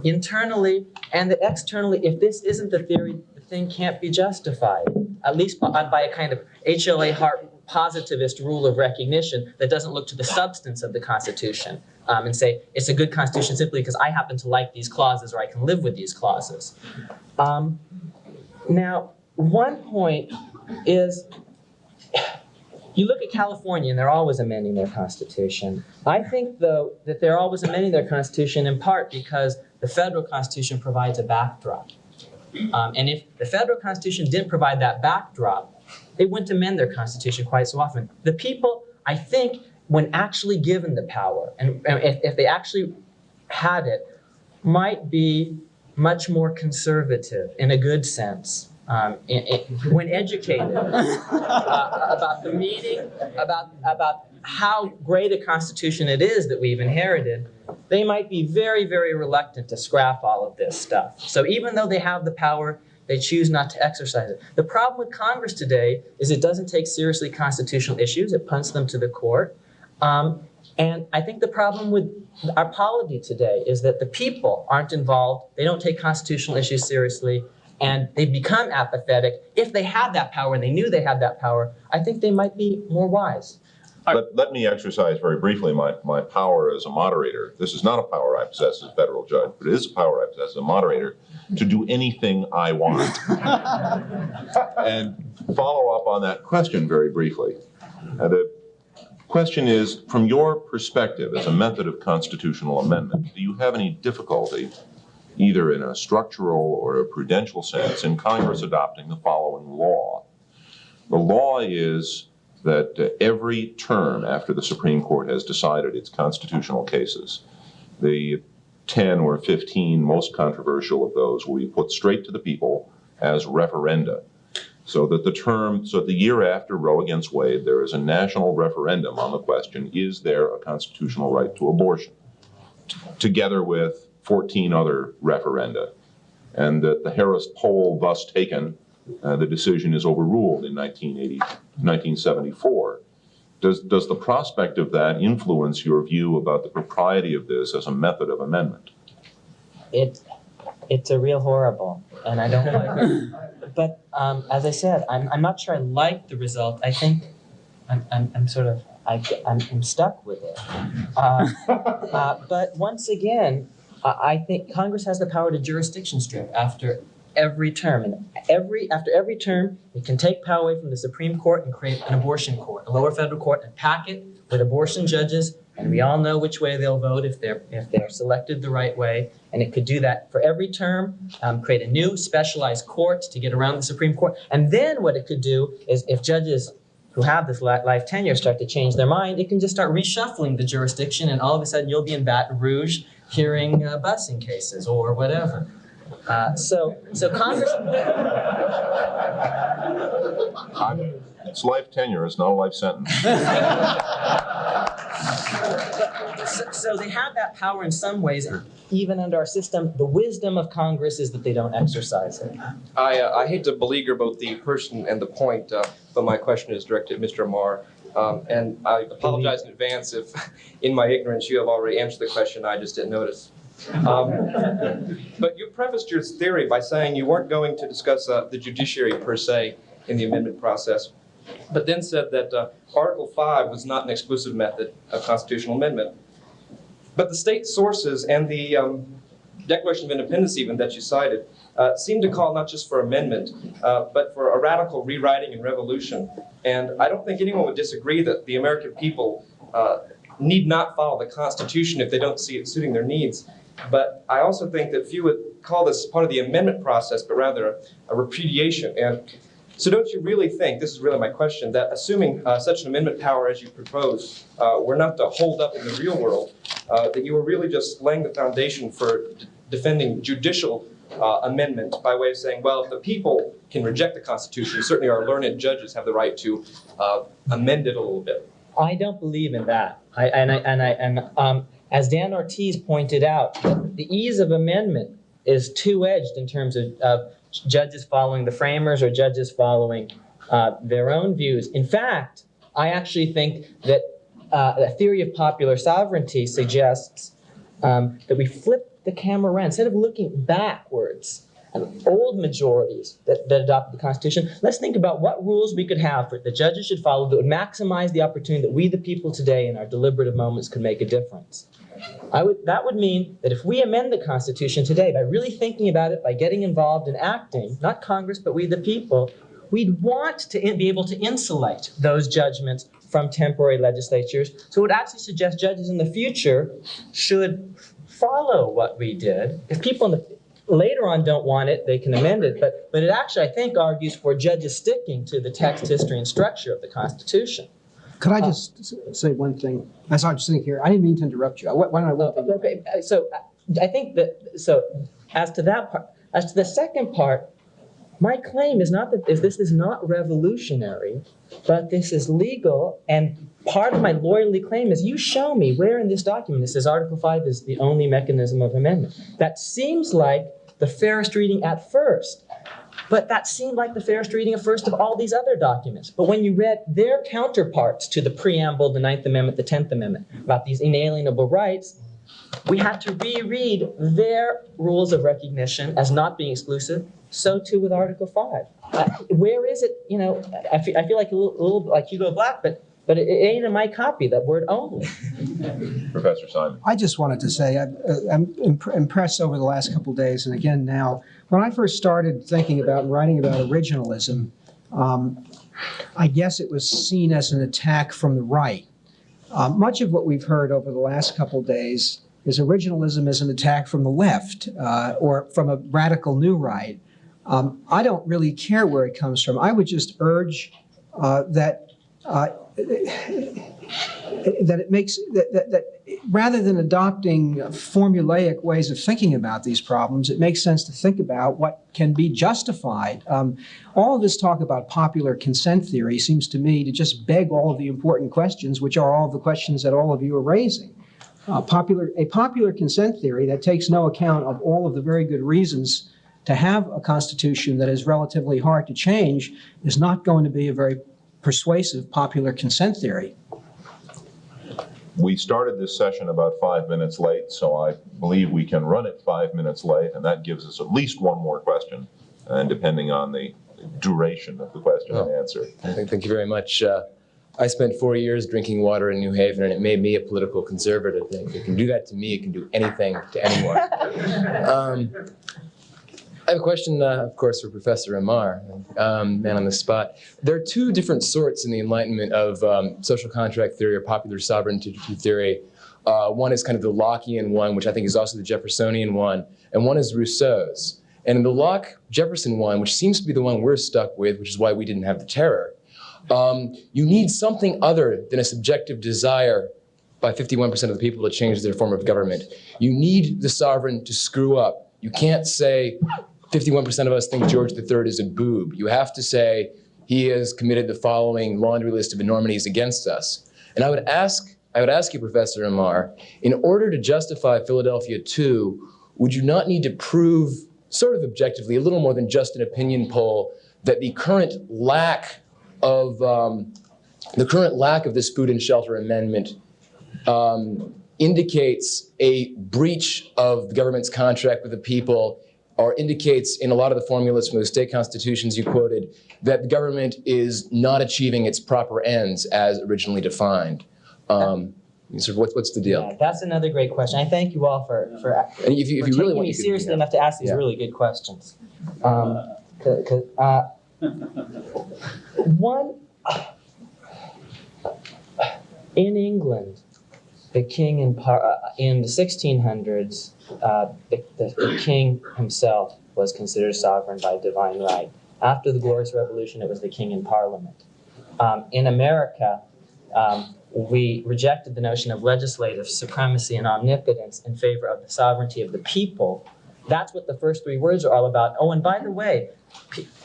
internally and that externally. If this isn't the theory, the thing can't be justified, at least by a kind of HLA Hart positivist rule of recognition that doesn't look to the substance of the Constitution and say it's a good Constitution simply because I happen to like these clauses or I can live with these clauses. Now, one point is, you look at California and they're always amending their Constitution. I think, though, that they're always amending their Constitution in part because the federal Constitution provides a backdrop. And if the federal Constitution didn't provide that backdrop, they wouldn't amend their Constitution quite so often. The people, I think, when actually given the power, and if they actually had it, might be much more conservative in a good sense. When educated about the meaning, about how great a Constitution it is that we've inherited, they might be very, very reluctant to scrap all of this stuff. So even though they have the power, they choose not to exercise it. The problem with Congress today is it doesn't take seriously constitutional issues. It punts them to the court. And I think the problem with our polity today is that the people aren't involved. They don't take constitutional issues seriously. And they become apathetic. If they had that power and they knew they had that power, I think they might be more wise. Let me exercise very briefly my power as a moderator. This is not a power I possess as a federal judge, but it is a power I possess as a moderator to do anything I want. And follow up on that question very briefly. The question is, from your perspective as a method of constitutional amendment, do you have any difficulty, either in a structural or a prudential sense, in Congress adopting the following law? The law is that every term after the Supreme Court has decided its constitutional cases, the 10 or 15 most controversial of those will be put straight to the people as referenda. So that the year after Roe against Wade, there is a national referendum on the question, is there a constitutional right to abortion? Together with 14 other referenda. And that the Harris poll thus taken, the decision is overruled in 1974. Does the prospect of that influence your view about the propriety of this as a method of amendment? It's a real horrible, and I don't like it. But as I said, I'm not sure I like the result. I think I'm stuck with it. But once again, I think Congress has the power to jurisdiction strip after every term. And after every term, it can take power away from the Supreme Court and create an abortion court, a lower federal court, and pack it with abortion judges. And we all know which way they'll vote if they're selected the right way. And it could do that for every term, create a new specialized court to get around the Supreme Court. And then what it could do is, if judges who have this life tenure start to change their mind, it can just start reshuffling the jurisdiction, and all of a sudden you'll be in Baton Rouge hearing busing cases or whatever. So Congress. It's life tenure, it's not a life sentence. So they have that power in some ways. Even under our system, the wisdom of Congress is that they don't exercise it. I hate to beleaguer both the person and the point, but my question is directed at Mr. Amar. And I apologize in advance if, in my ignorance, you have already answered the question, I just didn't notice. But you prefaced your theory by saying you weren't going to discuss the judiciary per se in the amendment process, but then said that Article 5 was not an exclusive method of constitutional amendment. But the state sources and the Declaration of Independence even that you cited seem to call not just for amendment, but for a radical rewriting and revolution. And I don't think anyone would disagree that the American people need not follow the Constitution if they don't see it suiting their needs. But I also think that few would call this part of the amendment process, but rather a repudiation. And so don't you really think, this is really my question, that assuming such an amendment power as you propose were not to hold up in the real world, that you were really just laying the foundation for defending judicial amendment by way of saying, well, if the people can reject the Constitution, certainly our learned judges have the right to amend it a little bit. I don't believe in that. As Dan Ortiz pointed out, the ease of amendment is two-edged in terms of judges following the framers or judges following their own views. In fact, I actually think that a theory of popular sovereignty suggests that we flip the camera around. Instead of looking backwards at old majorities that adopted the Constitution, let's think about what rules we could have for the judges should follow that would maximize the opportunity that we, the people today, in our deliberative moments, could make a difference. That would mean that if we amend the Constitution today by really thinking about it, by getting involved and acting, not Congress, but we the people, we'd want to be able to insulate those judgments from temporary legislatures. So it would actually suggest judges in the future should follow what we did. If people later on don't want it, they can amend it. But it actually, I think, argues for judges sticking to the text, history, and structure of the Constitution. Could I just say one thing? As I'm sitting here, I didn't mean to interrupt you. Why don't I let you? Okay, so I think that, as to that part, as to the second part, my claim is not that this is not revolutionary, but this is legal, and part of my loyalty claim is you show me where in this document it says Article 5 is the only mechanism of amendment. That seems like the fairest reading at first, but that seemed like the fairest reading at first of all these other documents. But when you read their counterparts to the preamble, the 9th Amendment, the 10th Amendment, about these inalienable rights, we had to reread their rules of recognition as not being exclusive. So too with Article 5. Where is it? You know, I feel like a little like Hugo Black, but it ain't in my copy, that word only. Professor Simon. I just wanted to say I'm impressed over the last couple of days, and again now. When I first started thinking about and writing about originalism, I guess it was seen as an attack from the right. Much of what we've heard over the last couple of days is originalism as an attack from the left or from a radical new right. I don't really care where it comes from. I would just urge that it makes that rather than adopting formulaic ways of thinking about these problems, it makes sense to think about what can be justified. All of this talk about popular consent theory seems to me to just beg all of the important questions, which are all of the questions that all of you are raising. A popular consent theory that takes no account of all of the very good reasons to have a constitution that is relatively hard to change is not going to be a very persuasive popular consent theory. We started this session about 5 minutes late, so I believe we can run it 5 minutes late, and that gives us at least one more question, and depending on the duration of the question and answer. Thank you very much. I spent 4 years drinking water in New Haven, and it made me a political conservative. If it can do that to me, it can do anything to anyone. I have a question, of course, for Professor Amar, man on the spot. There are two different sorts in the Enlightenment of social contract theory or popular sovereignty theory. One is kind of the Lockean one, which I think is also the Jeffersonian one, and one is Rousseau's. And in the Locke-Jefferson one, which seems to be the one we're stuck with, which is why we didn't have the terror, you need something other than a subjective desire by 51% of the people to change their form of government. You need the sovereign to screw up. You can't say 51% of us think George III is a boob. You have to say he has committed the following laundry list of enormities against us. And I would ask you, Professor Amar, in order to justify Philadelphia II, would you not need to prove, sort of objectively, a little more than just an opinion poll, that the current lack of this food and shelter amendment indicates a breach of the government's contract with the people, or indicates in a lot of the formulas from the state constitutions you quoted that the government is not achieving its proper ends as originally defined. What's the deal? Yeah, that's another great question. I thank you all for and if you really want me seriously enough to ask these really good questions. One, in England, the king in the 1600s, the king himself was considered sovereign by divine right. After the Glorious Revolution, it was the king in Parliament. In America, we rejected the notion of legislative supremacy and omnipotence in favor of the sovereignty of the people. That's what the first three words are all about. Oh, and by the way,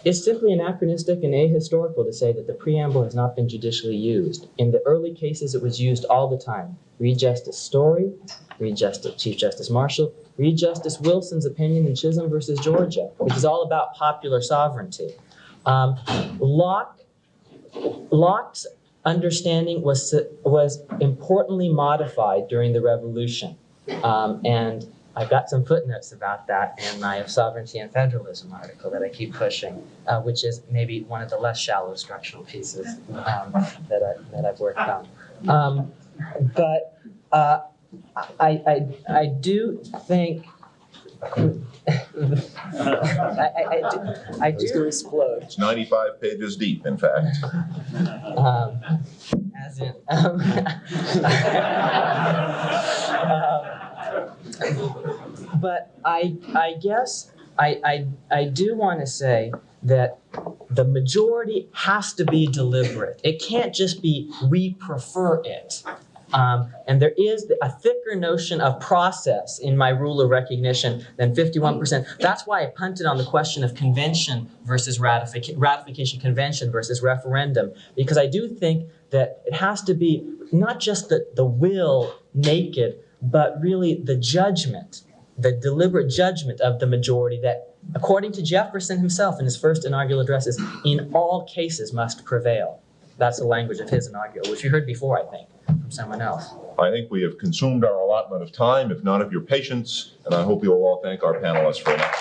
it's simply anachronistic and ahistorical to say that the preamble has not been judicially used. In the early cases, it was used all the time. Read Justice Story, read Chief Justice Marshall, read Justice Wilson's opinion in Chisholm versus Georgia, which is all about popular sovereignty. Locke Locke's understanding was importantly modified during the Revolution. And I've got some footnotes about that in my Sovereignty and Federalism article that I keep pushing, which is maybe one of the less shallow structural pieces that I've worked on. But I do think I do explode. It's 95 pages deep, in fact. As in, but I guess I do want to say that the majority has to be deliberate. It can't just be we prefer it. And there is a thicker notion of process in my rule of recognition than 51%. That's why I punted on the question of convention versus ratification convention versus referendum, because I do think that it has to be not just the will naked, but really the judgment, the deliberate judgment of the majority that, according to Jefferson himself in his first inaugural addresses, in all cases must prevail. That's the language of his inaugural, which you heard before, I think, from someone else. I think we have consumed our allotment of time, if not of your patience, and I hope you will all thank our panelists very much.